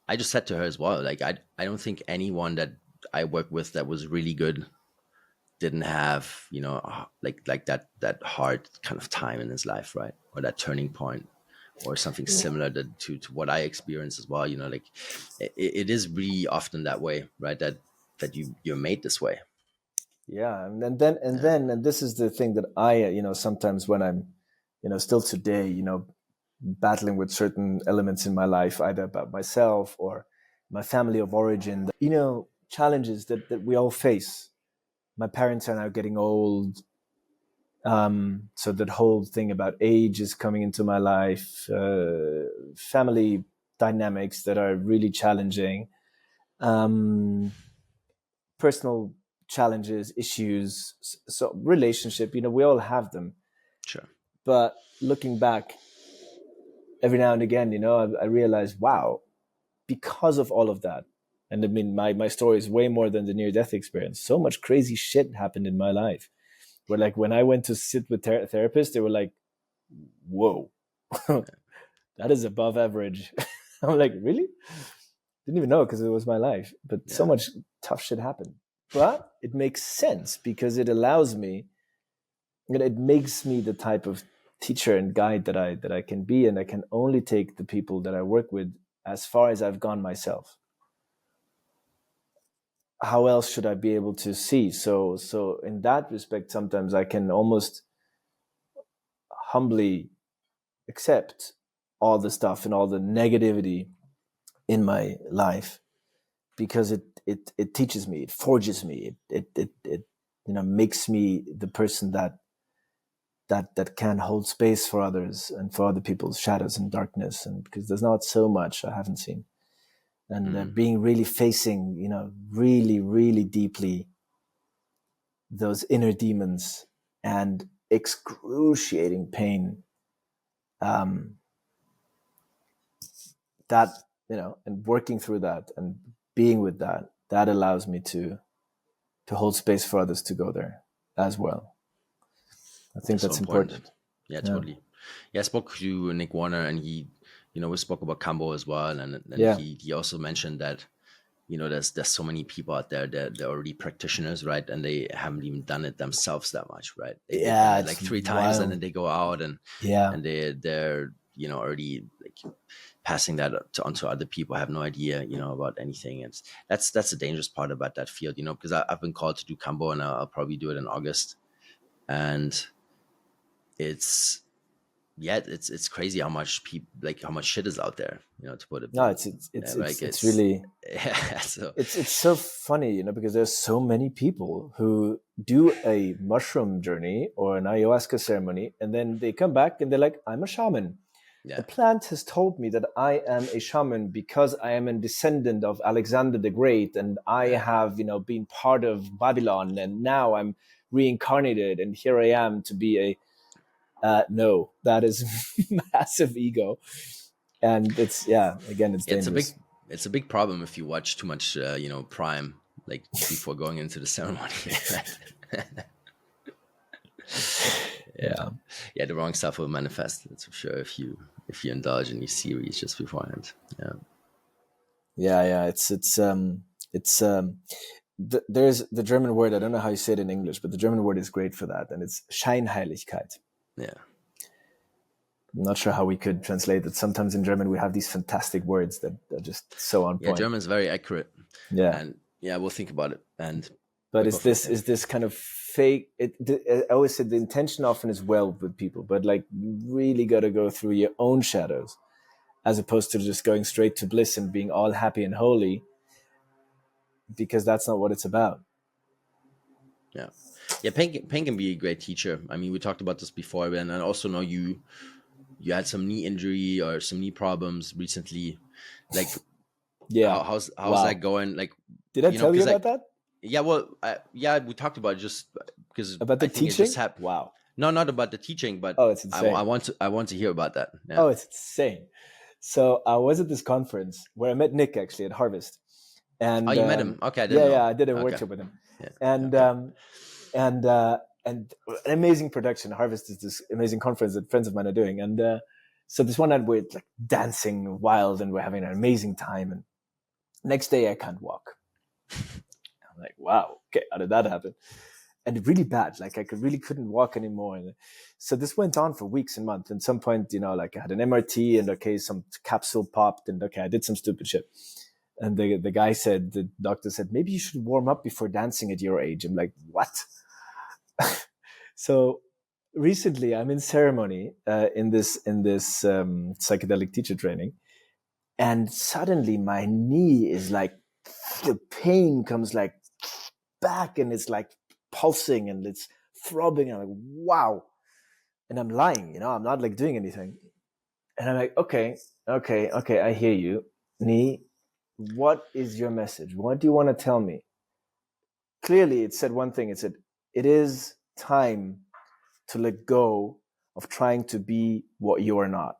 I just said to her as well, like, I don't think anyone that I work with that was really good didn't have, you know, like that hard kind of time in his life, right? Or that turning point, or something similar to what I experienced as well. You know, like it is really often that way, right? That you're made this way. yeah, and this is the thing that I, sometimes when I'm, still today, battling with certain elements in my life, either about myself or my family of origin, challenges that we all face. My parents are now getting old. So that whole thing about age is coming into my life, family dynamics that are really challenging, personal challenges, issues, so relationship, we all have them. Sure. But looking back every now and again, I realize, wow, because of all of that, and I mean, my story is way more than the near-death experience. So much crazy shit happened in my life. Where, like, when I went to sit with therapists, they were like, whoa, that is above average. I'm like, really? Didn't even know, because it was my life. But so much tough shit happened. But it makes sense because it allows me, it makes me the type of teacher and guide that I can be, and I can only take the people that I work with as far as I've gone myself. How else should I be able to see? So in that respect, sometimes I can almost humbly accept all the stuff and all the negativity in my life, because it teaches me, it forges me, it makes me the person that can hold space for others and for other people's shadows and darkness, and because there's not so much I haven't seen, and being really facing, really, really deeply those inner demons and excruciating pain, that, and working through that and being with that allows me to hold space for others to go there as well. I think that's so important. Yeah, totally. Yeah, I spoke to Nick Warner, and he, we spoke about Cambo as well, and Yeah. he also mentioned that, there's so many people out there that they're already practitioners, right? And they haven't even done it themselves that much, right? They've done it like 3 times, and then they go out and they're already like passing that onto other people, have no idea, about anything. And that's the dangerous part about that field, because I've been called to do Cambo, and I'll probably do it in August. And it's crazy how much how much shit is out there, to put it. No, it's really, so it's so funny, because there's so many people who do a mushroom journey or an ayahuasca ceremony, and then they come back and they're like, I'm a shaman. The plant has told me that I am a shaman because I am a descendant of Alexander the Great, and I have, been part of Babylon, and now I'm reincarnated, and here I am to be a no, that is massive ego, and it's dangerous. It's a big problem if you watch too much, Prime, like before going into the ceremony. Yeah, the wrong stuff will manifest. That's for sure if you indulge in these series just beforehand. Yeah. It's there's the German word, I don't know how you say it in English, but the German word is great for that, and it's Scheinheiligkeit. Yeah. I'm not sure how we could translate it. Sometimes in German we have these fantastic words that are just so on Yeah, point. German's very accurate. Yeah. And yeah, we'll think about it. And but is this kind of fake? I always said the intention often is well with people, but like you really got to go through your own shadows, as opposed to just going straight to bliss and being all happy and holy, because that's not what it's about. Yeah. Yeah, pain can be a great teacher. I mean, we talked about this before, and I also know you had some knee injury or some knee problems recently. Like, Yeah. how's Wow. that going? Like, did I tell you about that? Yeah, well, yeah, we talked about it just because about the I think teaching. It just happened. Wow. No, not about the teaching, but it's insane. I want to hear about that. Yeah. Oh, it's insane. So I was at this conference where I met Nick actually at Harvest. And you met him? Okay, I didn't know. Yeah, I did a workshop with him. Yeah. And and an amazing production. Harvest is this amazing conference that friends of mine are doing. And so this one night we're like dancing wild and we're having an amazing time. And next day I can't walk. I'm like, wow, okay, how did that happen? And really bad, like I really couldn't walk anymore. And so this went on for weeks and months. And at some point, like I had an MRT and okay, some capsule popped and okay, I did some stupid shit. And the doctor said, maybe you should warm up before dancing at your age. I'm like, what? So recently I'm in ceremony in this psychedelic teacher training. And suddenly my knee is like, the pain comes like back and it's like pulsing and it's throbbing. I'm like, wow. And I'm lying, I'm not like doing anything. And I'm like, okay, I hear you. Knee, what is your message? What do you want to tell me? Clearly, it said one thing. It said, it is time to let go of trying to be what you are not.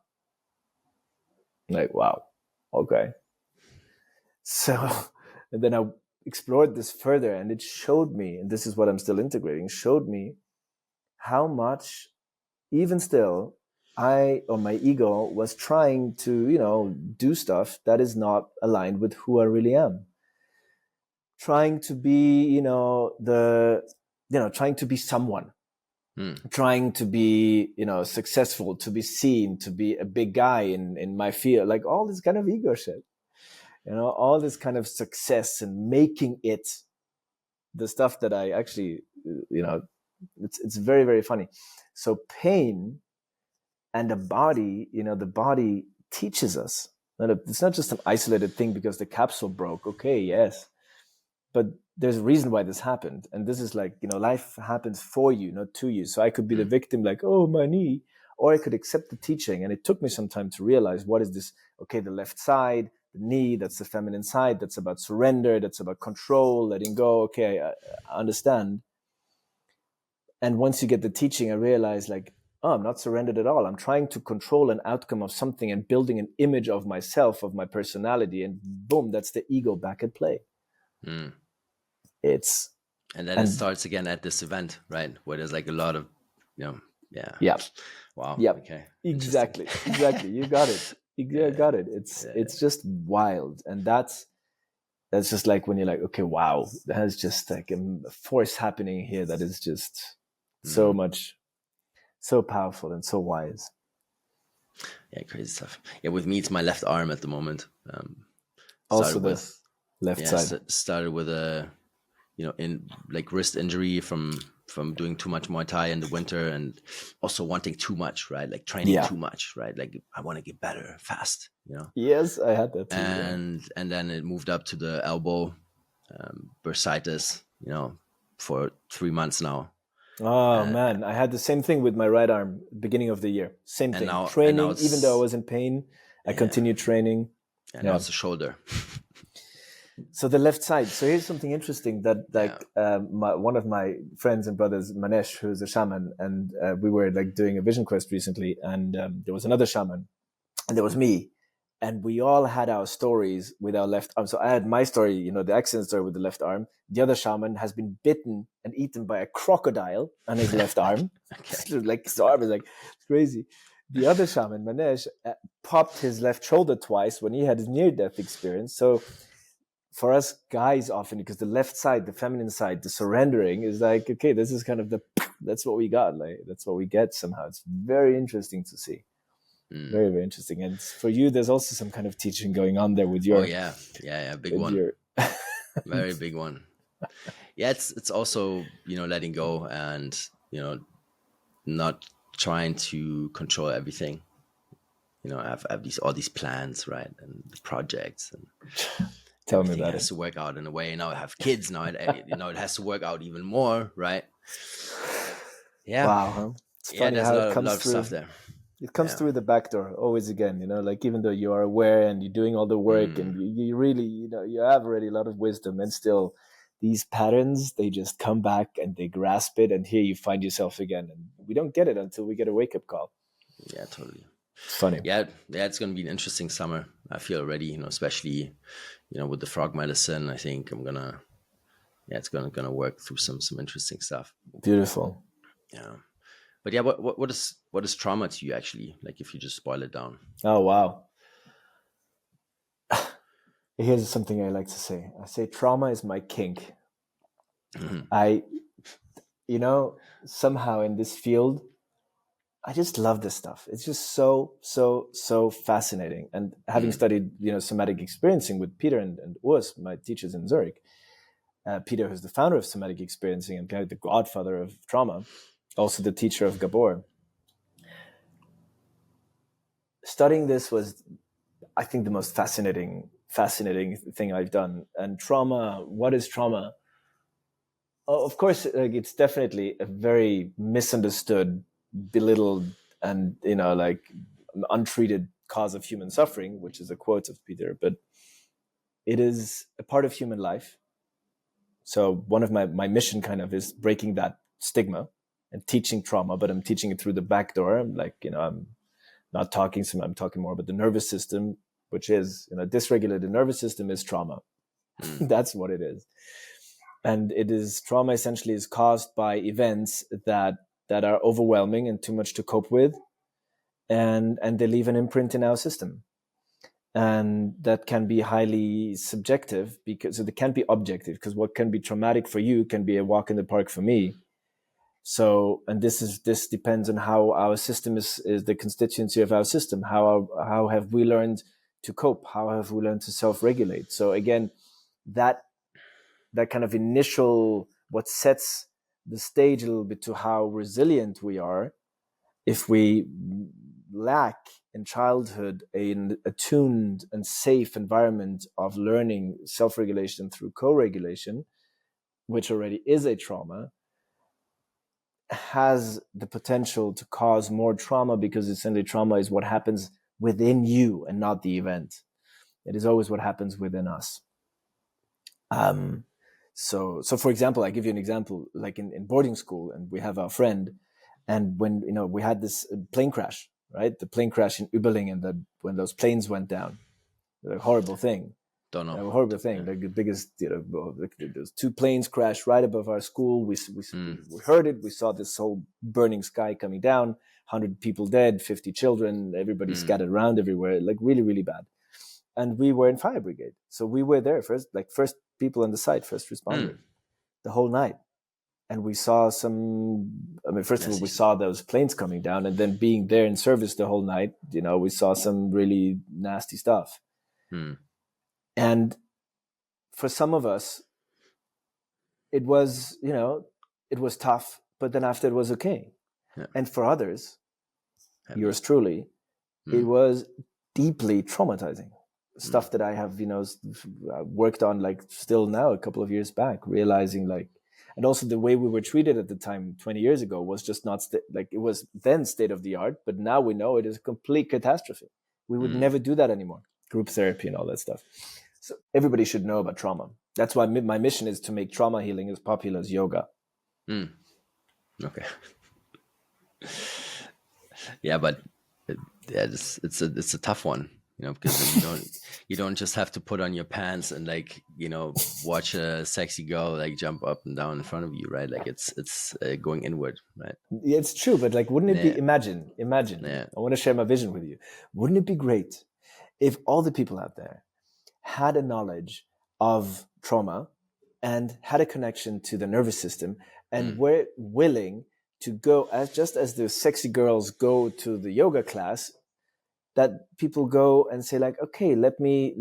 I'm like, wow, okay. So, and then I explored this further and it showed me, and this is what I'm still integrating, showed me how much, even still, my ego was trying to, do stuff that is not aligned with who I really am. Trying to be, trying to be someone. Trying to be, successful, to be seen, to be a big guy in my field, like all this kind of ego shit. All this kind of success and making it the stuff that I actually, it's very, very funny. So pain and the body, the body teaches us that it's not just an isolated thing because the capsule broke. Okay, yes. But there's a reason why this happened. And this is like, life happens for you, not to you. So I could be the victim like, oh, my knee, or I could accept the teaching. And it took me some time to realize what is this? Okay, the left side, the knee, that's the feminine side. That's about surrender. That's about control, letting go. Okay, I understand. And once you get the teaching, I realized like, oh, I'm not surrendered at all. I'm trying to control an outcome of something and building an image of myself, of my personality. And boom, that's the ego back at play. It's and then it starts again at this event, right? Where there's like a lot of, yeah. Wow. Yeah. Okay. Exactly. You got it. You got it. It's just wild. And that's just like when you're like, okay, wow, there's just like a force happening here that is just so much, so powerful and so wise. Yeah, crazy stuff. Yeah, with me, it's my left arm at the moment. Also the left side. Started with a, in like wrist injury from doing too much Muay Thai in the winter and also wanting too much, right? Like training too much, right? Like I want to get better fast, Yes, I had that too. And then it moved up to the elbow, bursitis, for 3 months now. Oh man, I had the same thing with my right arm beginning of the year. Same thing. Training, even though I was in pain, I continued training. And now it's the shoulder. So the left side. So here's something interesting that one of my friends and brothers, Manesh, who's a shaman, and we were like doing a vision quest recently, and there was another shaman, and there was me, and we all had our stories with our left arm. So I had my story, the accident story with the left arm. The other shaman has been bitten and eaten by a crocodile on his left arm. Like his arm is like crazy. The other shaman, Manesh, popped his left shoulder twice when he had his near-death experience. So for us guys often, because the left side, the feminine side, the surrendering is like, okay, this is kind of that's what we got, like that's what we get somehow. It's very interesting to see. Very, very interesting. And for you, there's also some kind of teaching going on there with your big one. Very big one. Yeah, it's also, letting go and, not trying to control everything. I have all these plans, right, and the projects, and tell me everything about has it. to work out in a way. Now I have kids. Now it has to work out even more, right? Yeah. Wow, huh? It's funny there's how a it lot comes of through. stuff there. It comes through the back door always again, like even though you are aware and you're doing all the work and you really, you have already a lot of wisdom, and still these patterns, they just come back and they grasp it, and here you find yourself again. And we don't get it until we get a wake-up call. Yeah, totally. It's funny. Yeah, it's going to be an interesting summer. I feel already, especially, with the frog medicine. I think it's gonna work through some interesting stuff. Beautiful. Yeah. But yeah, what is trauma to you actually? Like if you just boil it down. Oh, wow. Here's something I like to say. I say trauma is my kink. I, somehow in this field, I just love this stuff. It's just so fascinating. And having studied, somatic experiencing with Peter and Urs, my teachers in Zurich, Peter, who's the founder of somatic experiencing and kind of the godfather of trauma, also the teacher of Gabor. Studying this was, I think, the most fascinating thing I've done. And trauma, what is trauma? Of course, it's definitely a very misunderstood, belittled, and untreated cause of human suffering, which is a quote of Peter. But it is a part of human life. So one of my mission kind of is breaking that stigma and teaching trauma, but I'm teaching it through the back door. I'm like, I'm not talking, I'm talking more about the nervous system, which is, dysregulated nervous system is trauma. That's what it is. And it is trauma essentially is caused by events that are overwhelming and too much to cope with. And they leave an imprint in our system. And that can be highly subjective because it can't be objective, because what can be traumatic for you can be a walk in the park for me. So, and this depends on how our system is the constituency of our system. How have we learned to cope? How have we learned to self-regulate? So again, that kind of initial, what sets the stage a little bit to how resilient we are, if we lack in childhood an attuned and safe environment of learning self-regulation through co-regulation, which already is a trauma, has the potential to cause more trauma, because essentially trauma is what happens within you and not the event. It is always what happens within us. So for example, I give you an example, like in boarding school, and we have our friend, and when, we had this plane crash, right? The plane crash in Überlingen, and when those planes went down, the horrible thing. Don't know. A horrible thing. Like the biggest, those two planes crashed right above our school. We heard it. We saw this whole burning sky coming down. 100 people dead, 50 children, everybody scattered around everywhere. Like really, really bad. And we were in fire brigade, so we were there first people on the site, first responders, the whole night. And we saw first of all, we saw those planes coming down, and then being there in service the whole night, we saw some really nasty stuff. And for some of us, it was, it was tough, but then after it was okay. Yeah. And for others, yours truly, it was deeply traumatizing. Stuff that I have, worked on, like still now, a couple of years back, realizing and also the way we were treated at the time 20 years ago was just not it was then state of the art, but now we know it is a complete catastrophe. We would never do that anymore. Group therapy and all that stuff. So everybody should know about trauma. That's why my mission is to make trauma healing as popular as yoga. Okay. Yeah, but it's a tough one. Because you don't just have to put on your pants and watch a sexy girl jump up and down in front of you, right? Like it's going inward, right? Yeah, it's true, but wouldn't it be? Imagine. Yeah. I want to share my vision with you. Wouldn't it be great if all the people out there had a knowledge of trauma and had a connection to the nervous system and were willing to go, as just as the sexy girls go to the yoga class, that people go and say like, okay, let me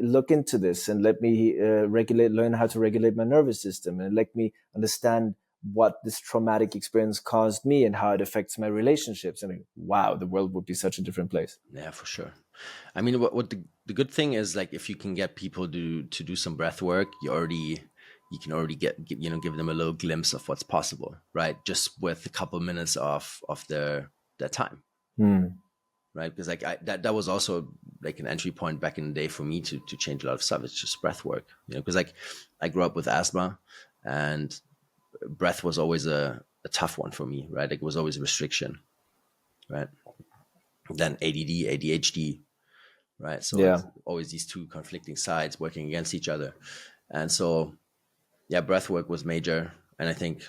look into this and let me learn how to regulate my nervous system and let me understand what this traumatic experience caused me and how it affects my relationships. And wow, the world would be such a different place. Yeah, for sure. I mean, what the good thing is, like, if you can get people to do some breath work, you can already give them a little glimpse of what's possible, right? Just with a couple minutes of their time. Right, because like that was also like an entry point back in the day for me to change a lot of stuff. It's just breath work, because like I grew up with asthma, and breath was always a tough one for me, right? Like, it was always a restriction, right? Then ADD, ADHD, right? So Yeah. it's always these two conflicting sides working against each other. And so, yeah, breath work was major. And I think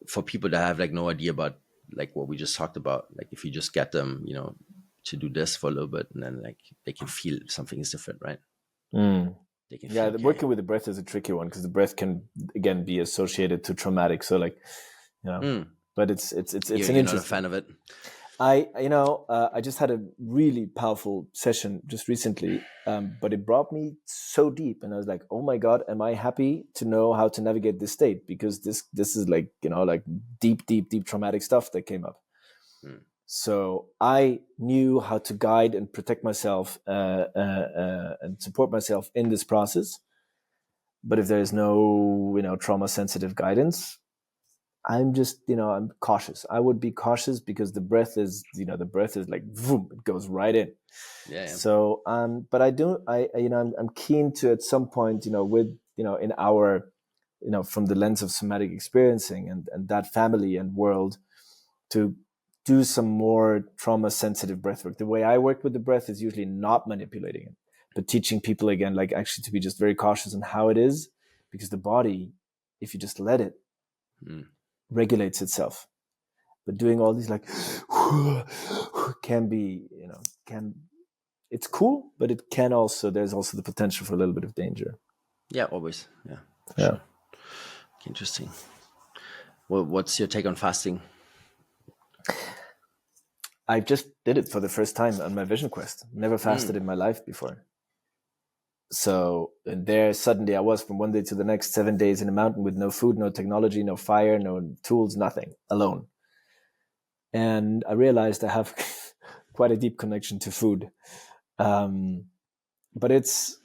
for people that have like no idea about like what we just talked about, like if you just get them, to do this for a little bit, and then like they can feel something is different, right? They can Yeah, feel, okay. working with the breath is a tricky one because the breath can again be associated to traumatic. So like, but it's an You're not a interesting. fan of it? I just had a really powerful session just recently, but it brought me so deep, and I was like, oh my God, am I happy to know how to navigate this state? Because this is like, like deep traumatic stuff that came up. So I knew how to guide and protect myself and support myself in this process. But if there is no, trauma sensitive guidance, I'm just, I'm cautious. I would be cautious because the breath is like, vroom, it goes right in. Yeah. So, but I'm keen to at some point, with, in our, from the lens of somatic experiencing and that family and world, to do some more trauma sensitive breathwork. The way I work with the breath is usually not manipulating it, but teaching people again, like actually to be just very cautious on how it is, because the body, if you just let it, regulates itself. But doing all these like can be, it's cool, but it can also, there's also the potential for a little bit of danger. Yeah, always. Yeah. Sure. Interesting. Well, what's your take on fasting? I just did it for the first time on my vision quest. Never fasted in my life before. So there suddenly I was from one day to the next, 7 days in a mountain with no food, no technology, no fire, no tools, nothing, alone. And I realized I have quite a deep connection to food. But it's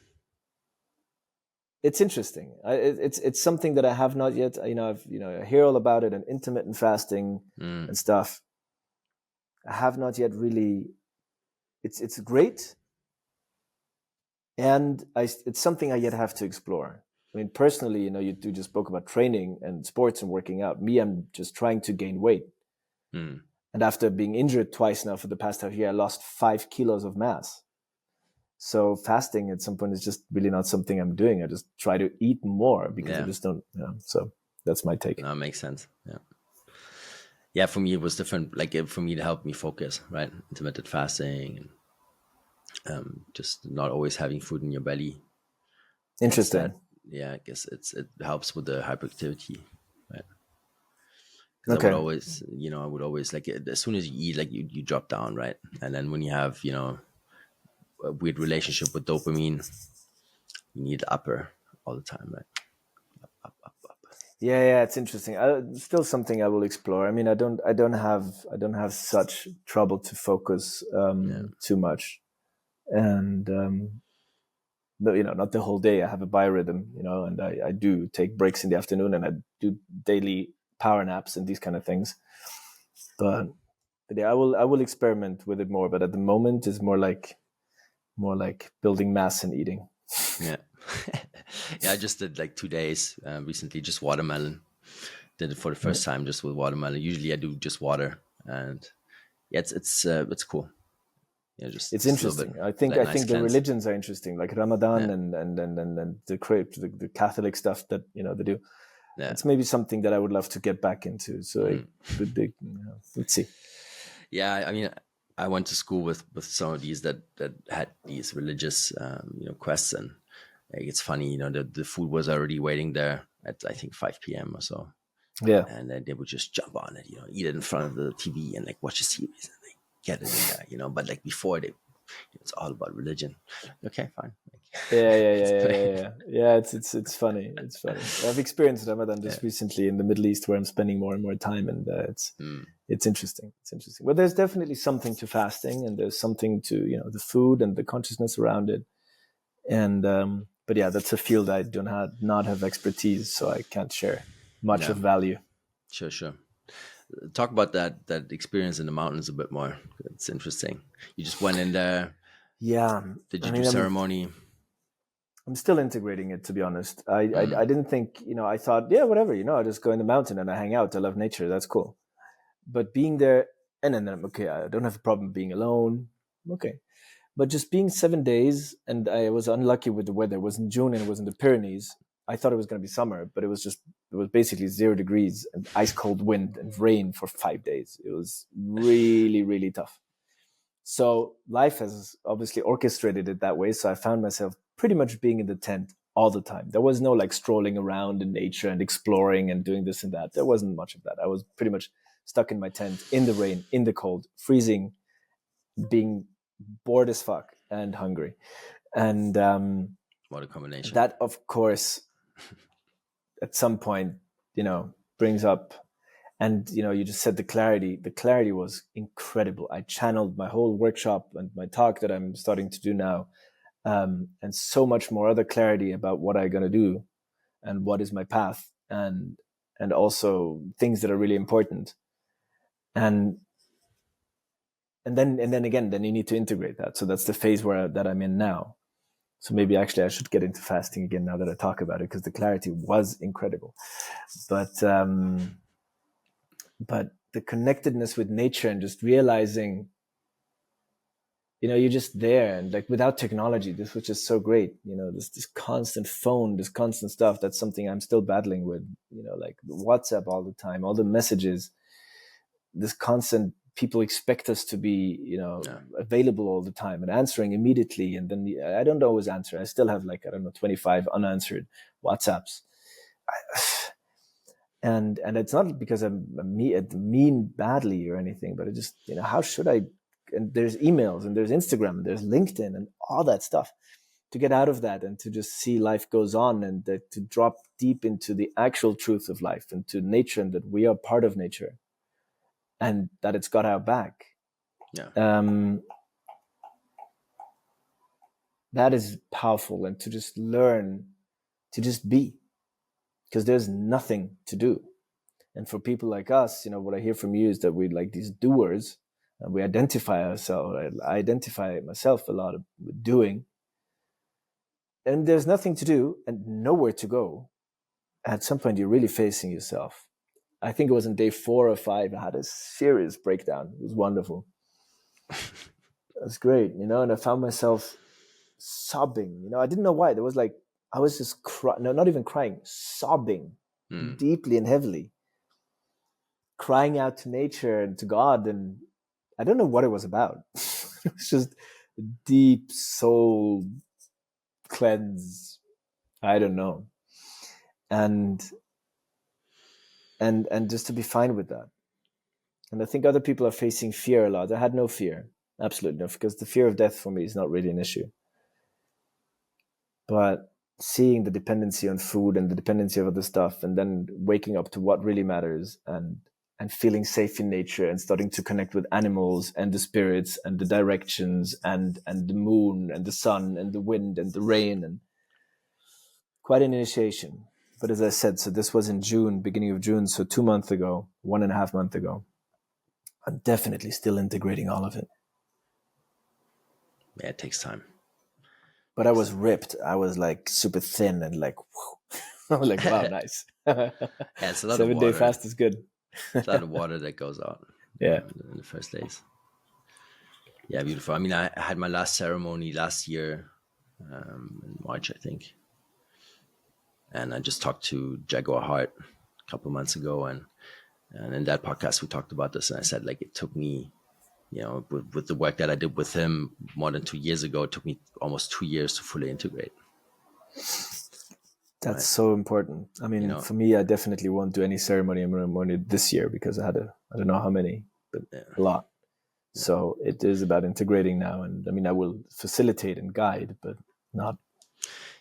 interesting. It's something that I have not yet, I hear all about it and intermittent fasting and stuff. I have not yet really, it's great. And it's something I yet have to explore. I mean, personally, you just spoke about training and sports and working out. Me, I'm just trying to gain weight. And after being injured twice now for the past half year, I lost 5 kilos of mass. So fasting at some point is just really not something I'm doing. I just try to eat more because I just don't. So that's my take. No, it makes sense. Yeah. Yeah, for me it was different. Like, for me to help me focus, right? Intermittent fasting, and just not always having food in your belly. Interesting. Yeah, I guess it helps with the hyperactivity, right? Because Okay. I would always like, as soon as you eat, like you drop down, right? And then when you have a weird relationship with dopamine, you need upper all the time, right? Up. Yeah, it's interesting. Still something I will explore. I mean, I don't have such trouble to focus too much, and but, not the whole day. I have a biorhythm, and I do take breaks in the afternoon, and I do daily power naps and these kind of things. But yeah, I will experiment with it more. But at the moment, it's more like building mass and eating. Yeah. Yeah, I just did like 2 days recently, just watermelon. Did it for the first time, just with watermelon. Usually I do just water, and yeah, it's cool. Yeah, It's just interesting. I think the religions are interesting, like Ramadan and the Catholic stuff that they do. Yeah. It's maybe something that I would love to get back into. So let's see. Yeah, I mean, I went to school with some of these that had these religious quests, and like, it's funny, you know, the food was already waiting there at I think 5 p.m. or so, Yeah. and then they would just jump on it, you know, eat it in front of the TV and like watch a series and like get it in there, you know. But like before, it's all about religion. Okay, fine. Yeah. It's funny. It's funny. I've experienced Ramadan just recently in the Middle East, where I'm spending more and more time, and it's interesting. It's interesting. But there's definitely something to fasting, and there's something to, you know, the food and the consciousness around it. And but yeah, that's a field I do not have expertise, so I can't share much of value. Sure. Talk about that experience in the mountains a bit more. It's interesting. You just went in there. Yeah. Did you do ceremony? I'm still integrating it, to be honest. I didn't think, you know, I thought, yeah, whatever, you know, I just go in the mountain and I hang out. I love nature. That's cool. But being there, and then I'm okay, I don't have a problem being alone. Okay. But just being 7 days, and I was unlucky with the weather. It was in June and it was in the Pyrenees. I thought it was going to be summer, but it was basically 0 degrees and ice cold wind and rain for 5 days. It was really, really tough. So life has obviously orchestrated it that way. So I found myself pretty much being in the tent all the time. There was no like strolling around in nature and exploring and doing this and that. There wasn't much of that. I was pretty much stuck in my tent in the rain, in the cold, freezing, being bored as fuck and hungry. And what a combination. That, of course, at some point, you know, brings up, and, you know, you just said the clarity was incredible. I channeled my whole workshop and my talk that I'm starting to do now, and so much more other clarity about what I'm going to do and what is my path, and also things that are really important. And then you need to integrate that. So that's the phase that I'm in now. So maybe actually I should get into fasting again now that I talk about it, because the clarity was incredible. But the connectedness with nature and just realizing, you know, you're just there, and like without technology, this was just so great. You know, this constant phone, this constant stuff, that's something I'm still battling with, you know, like WhatsApp all the time, all the messages, this constant, people expect us to be, you know, available all the time and answering immediately. And then I don't always answer. I still have 25 unanswered WhatsApps. And it's not because I'm mean badly or anything, but it just, you know, how should I, and there's emails and there's Instagram and there's LinkedIn and all that stuff, to get out of that and to just see life goes on, and to drop deep into the actual truth of life and to nature, and that we are part of nature and that it's got our back. That is powerful. And to just learn to just be, because there's nothing to do. And for people like us, you know, what I hear from you is that we like these doers, and we identify ourselves. I identify myself a lot with doing, and there's nothing to do and nowhere to go. At some point, you're really facing yourself. I think it was on day 4 or 5, I had a serious breakdown. It was wonderful. That's great, you know, and I found myself sobbing. You know, I didn't know why. There was like, I was just not even crying, sobbing deeply and heavily, crying out to nature and to God. And I don't know what it was about. It was just a deep soul cleanse. I don't know. And just to be fine with that. And I think other people are facing fear a lot. I had no fear, absolutely no, because the fear of death for me is not really an issue. But seeing the dependency on food and the dependency of other stuff, and then waking up to what really matters, and feeling safe in nature, and starting to connect with animals and the spirits and the directions and the moon and the sun and the wind and the rain, and quite an initiation. But as I said, so this was in June, beginning of June, so 2 months ago, 1.5 months ago. I'm definitely still integrating all of it. Yeah, it takes time. But I was ripped. I was like super thin and like, I was like, wow, nice. It's a lot 7 day fast is good. It's a lot of water that goes out. Yeah. In the first days. Yeah, beautiful. I mean, I had my last ceremony last year, in March, I think. And I just talked to Jaguar Heart a couple months ago, and in that podcast we talked about this, and I said, like, it took me, you know, with the work that I did with him more than 2 years ago, it took me almost 2 years to fully integrate. That's right? so important. I mean, You know, for me, I definitely won't do any ceremony this year because I don't know how many, but yeah, a lot. yeah. So it is about integrating now. And I mean, I will facilitate and guide, but not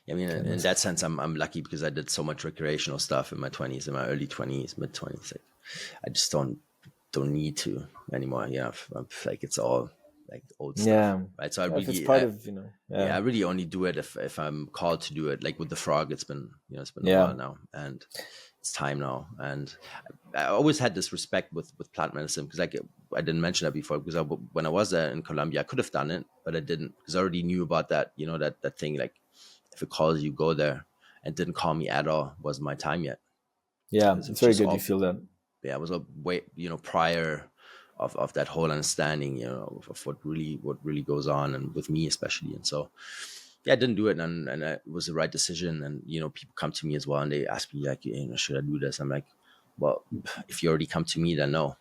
I mean, kind in of. that sense, I'm lucky because I did so much recreational stuff in my 20s, in my early 20s, mid 20s. Like, I just don't need to anymore. Yeah, I'm like it's all like old stuff, Yeah. right? So I If it's really, part of, yeah, yeah. I really only do it if I'm called to do it. Like with the frog, it's been a Yeah. while now, and it's time now. And I always had this respect with plant medicine because like I didn't mention that before because when I was there in Colombia, I could have done it, but I didn't because I already knew about that. You know that thing like if it calls you, go there. And didn't call me at all. Wasn't my time yet Yeah. because it It's was very just good you all feel that. yeah, it was a way prior of that whole understanding, of what really goes on and with me especially. And so yeah, I didn't do it, and it was the right decision. And people come to me as well, and they ask me like, should I do this? I'm like, well, if you already come to me, then no.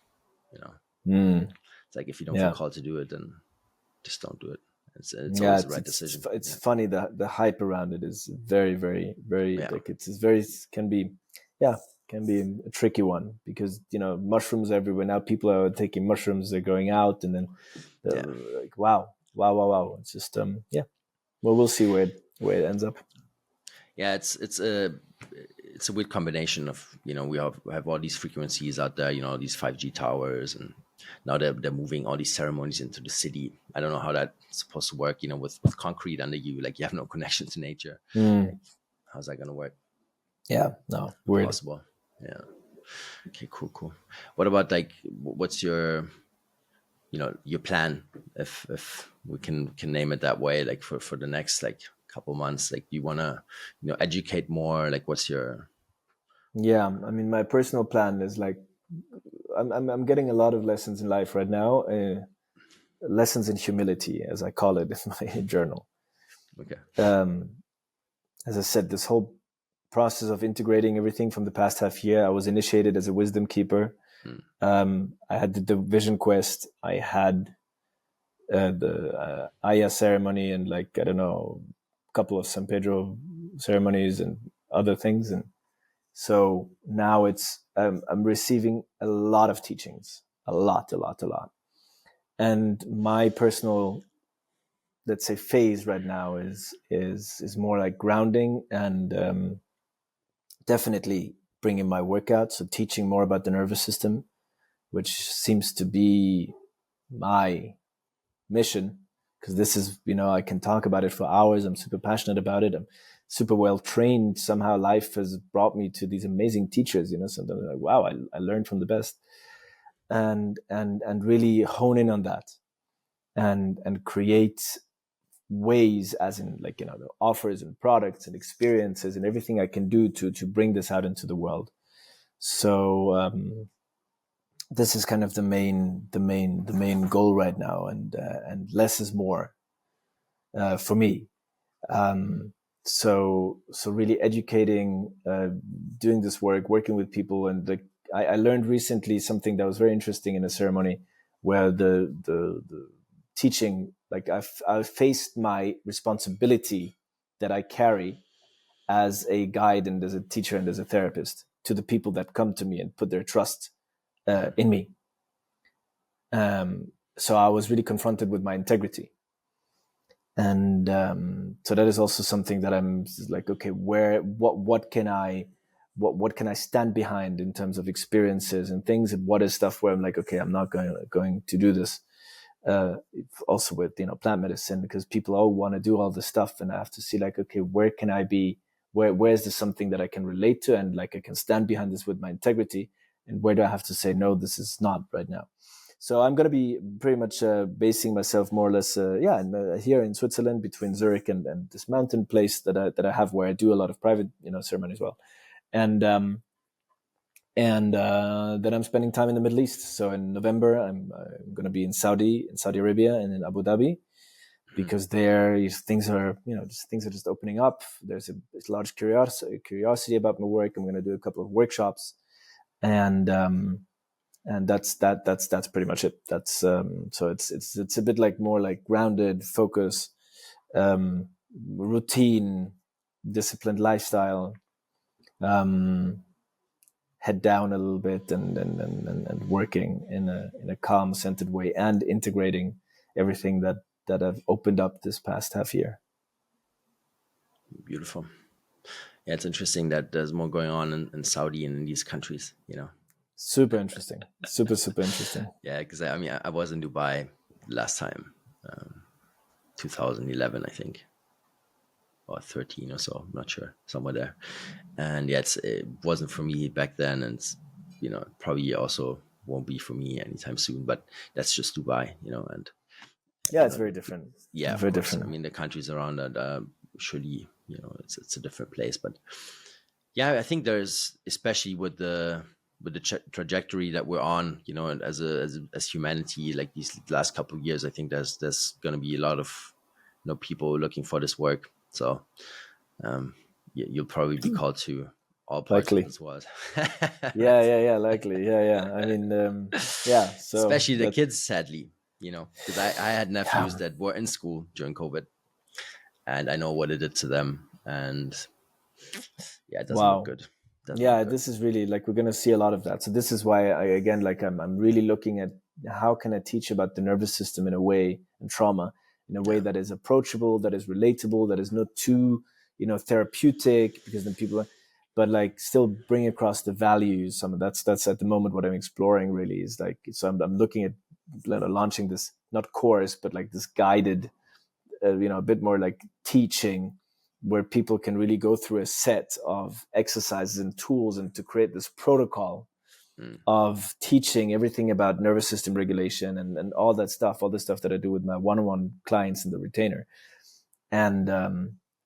You know, Mm. it's like if you don't feel Yeah. called to do it, then just don't do it. It's Yeah. always the It's, right it's, decision. it's Yeah, funny that the hype around it is very, very, very, yeah, like it's very, can be, yeah, can be a tricky one because, mushrooms everywhere. Now people are taking mushrooms, they're going out and then they're yeah. like, wow, wow, wow, wow. It's just, yeah. Well, we'll see where it ends up. Yeah, it's a weird combination of we have all these frequencies out there, these 5G towers, and now they're moving all these ceremonies into the city. I don't know how that's supposed to work, with concrete under you, like you have no connection to nature. Like, Mm. how's that gonna work? Yeah. No, weird. Impossible. Yeah. Okay. Cool. Cool. What about like what's your plan, if we can name it that way, like for the next like couple months, like you want to educate more, like what's your Yeah. I mean, my personal plan is like, I'm getting a lot of lessons in life right now. Lessons in humility, as I call it in my journal. okay. Um, as I said, this whole process of integrating everything from the past half year, I was initiated as a wisdom keeper. Hmm. I had the vision quest. I had the Aya ceremony and like, I don't know, a couple of San Pedro ceremonies and other things. And so now I'm receiving a lot of teachings, a lot, a lot, a lot. And my personal, let's say, phase right now is more like grounding and definitely bringing my workout, so teaching more about the nervous system, which seems to be my mission, because this is, I can talk about it for hours. I'm super passionate about it. I'm super well trained. Somehow life has brought me to these amazing teachers, sometimes I'm like, wow, I learned from the best, and really hone in on that and create ways, as in like, the offers and products and experiences and everything I can do to bring this out into the world. So this is kind of the main goal right now, and less is more for me. So really educating, doing this work, working with people, and I learned recently something that was very interesting in a ceremony where the teaching, like I faced my responsibility that I carry as a guide and as a teacher and as a therapist to the people that come to me and put their trust in me. So I was really confronted with my integrity. And so that is also something that I'm like, okay, what can I stand behind in terms of experiences and things, and what is stuff where I'm like, okay, I'm not going to do this. Also with plant medicine, because people all want to do all this stuff, and I have to see like, okay, where can I be? Where's this something that I can relate to, and like I can stand behind this with my integrity, and where do I have to say no, this is not right now. So I'm going to be pretty much basing myself more or less, here in Switzerland, between Zurich and this mountain place that I have, where I do a lot of private ceremony as well, and then I'm spending time in the Middle East. So in November, I'm going to be in Saudi Arabia, and in Abu Dhabi, because there things are just opening up. There's a large curiosity about my work. I'm going to do a couple of workshops, and that's pretty much it. That's so it's a bit like more like grounded focus, routine, disciplined lifestyle, head down a little bit, and working in a calm, centered way, and integrating everything that I've opened up this past half year. Beautiful. Yeah, it's interesting that there's more going on in Saudi and in these countries, you know. Super interesting. Super interesting. Yeah, because I mean, I was in Dubai last time, 2011, I think, or 13 or so. I'm not sure, somewhere there. And yeah, it wasn't for me back then, and it's, you know, probably also won't be for me anytime soon. But that's just Dubai, you know. And yeah, it's very different. Yeah, very of course. different. I mean, the countries around that surely, you know, it's a different place. But yeah, I think there's, especially with the trajectory that we're on, you know, and as humanity, like these last couple of years, I think there's going to be a lot of, you know, people looking for this work. So you'll probably be called to all parts Likely. of this world. yeah, likely. Yeah. I mean, yeah. So especially the kids, sadly, you know, because I had nephews that were in school during COVID, and I know what it did to them. And yeah, it doesn't look good. This is really, like, we're going to see a lot of that. So this is why I'm really looking at how can I teach about the nervous system in a way, and trauma in a way that is approachable, that is relatable, that is not too, you know, therapeutic, because then people, but like still bring across the values. Some of that's at the moment what I'm exploring really is like, so I'm looking at, you know, launching this, not course, but like this guided, you know, a bit more like teaching, where people can really go through a set of exercises and tools, and to create this protocol of teaching everything about nervous system regulation and all that stuff, all the stuff that I do with my one-on-one clients in the retainer, and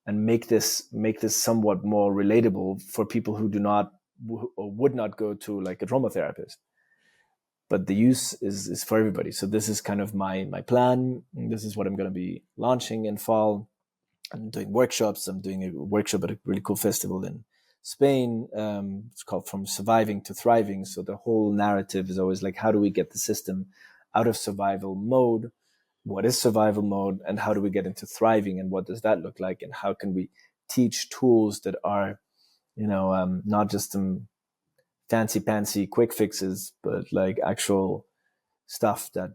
make this somewhat more relatable for people who do not or would not go to like a trauma therapist. But the use is for everybody. So this is kind of my plan. This is what I'm going to be launching in fall. I'm doing workshops. I'm doing a workshop at a really cool festival in Spain. It's called From Surviving to Thriving. So the whole narrative is always like, how do we get the system out of survival mode? What is survival mode? And how do we get into thriving? And what does that look like? And how can we teach tools that are, you know, not just fancy quick fixes, but like actual stuff that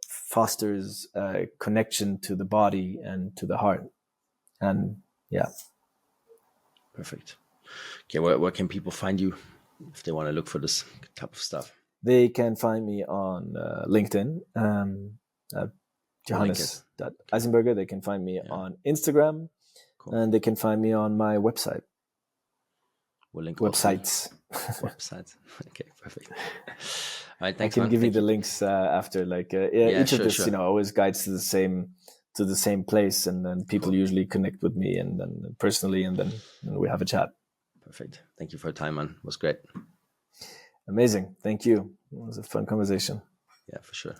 fosters a connection to the body and to the heart. And yeah. Perfect. Okay, where can people find you if they want to look for this type of stuff? They can find me on LinkedIn, Johannes Eisenburger. They can find me on Instagram, and they can find me on my website. We'll link websites. Websites. Okay, perfect. All right, thanks. I can give you the links after. Like each of this, you know, always guides to the same place, and then people usually connect with me, and then personally, and then we have a chat. Perfect. Thank you for your time, man. It was great. Amazing. Thank you. It was a fun conversation. Yeah, for sure.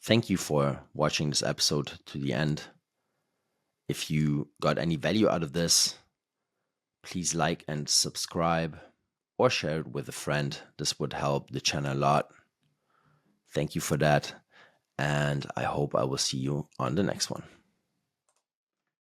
Thank you for watching this episode to the end. If you got any value out of this, please like and subscribe, or share it with a friend. This would help the channel a lot. Thank you for that, and I hope I will see you on the next one.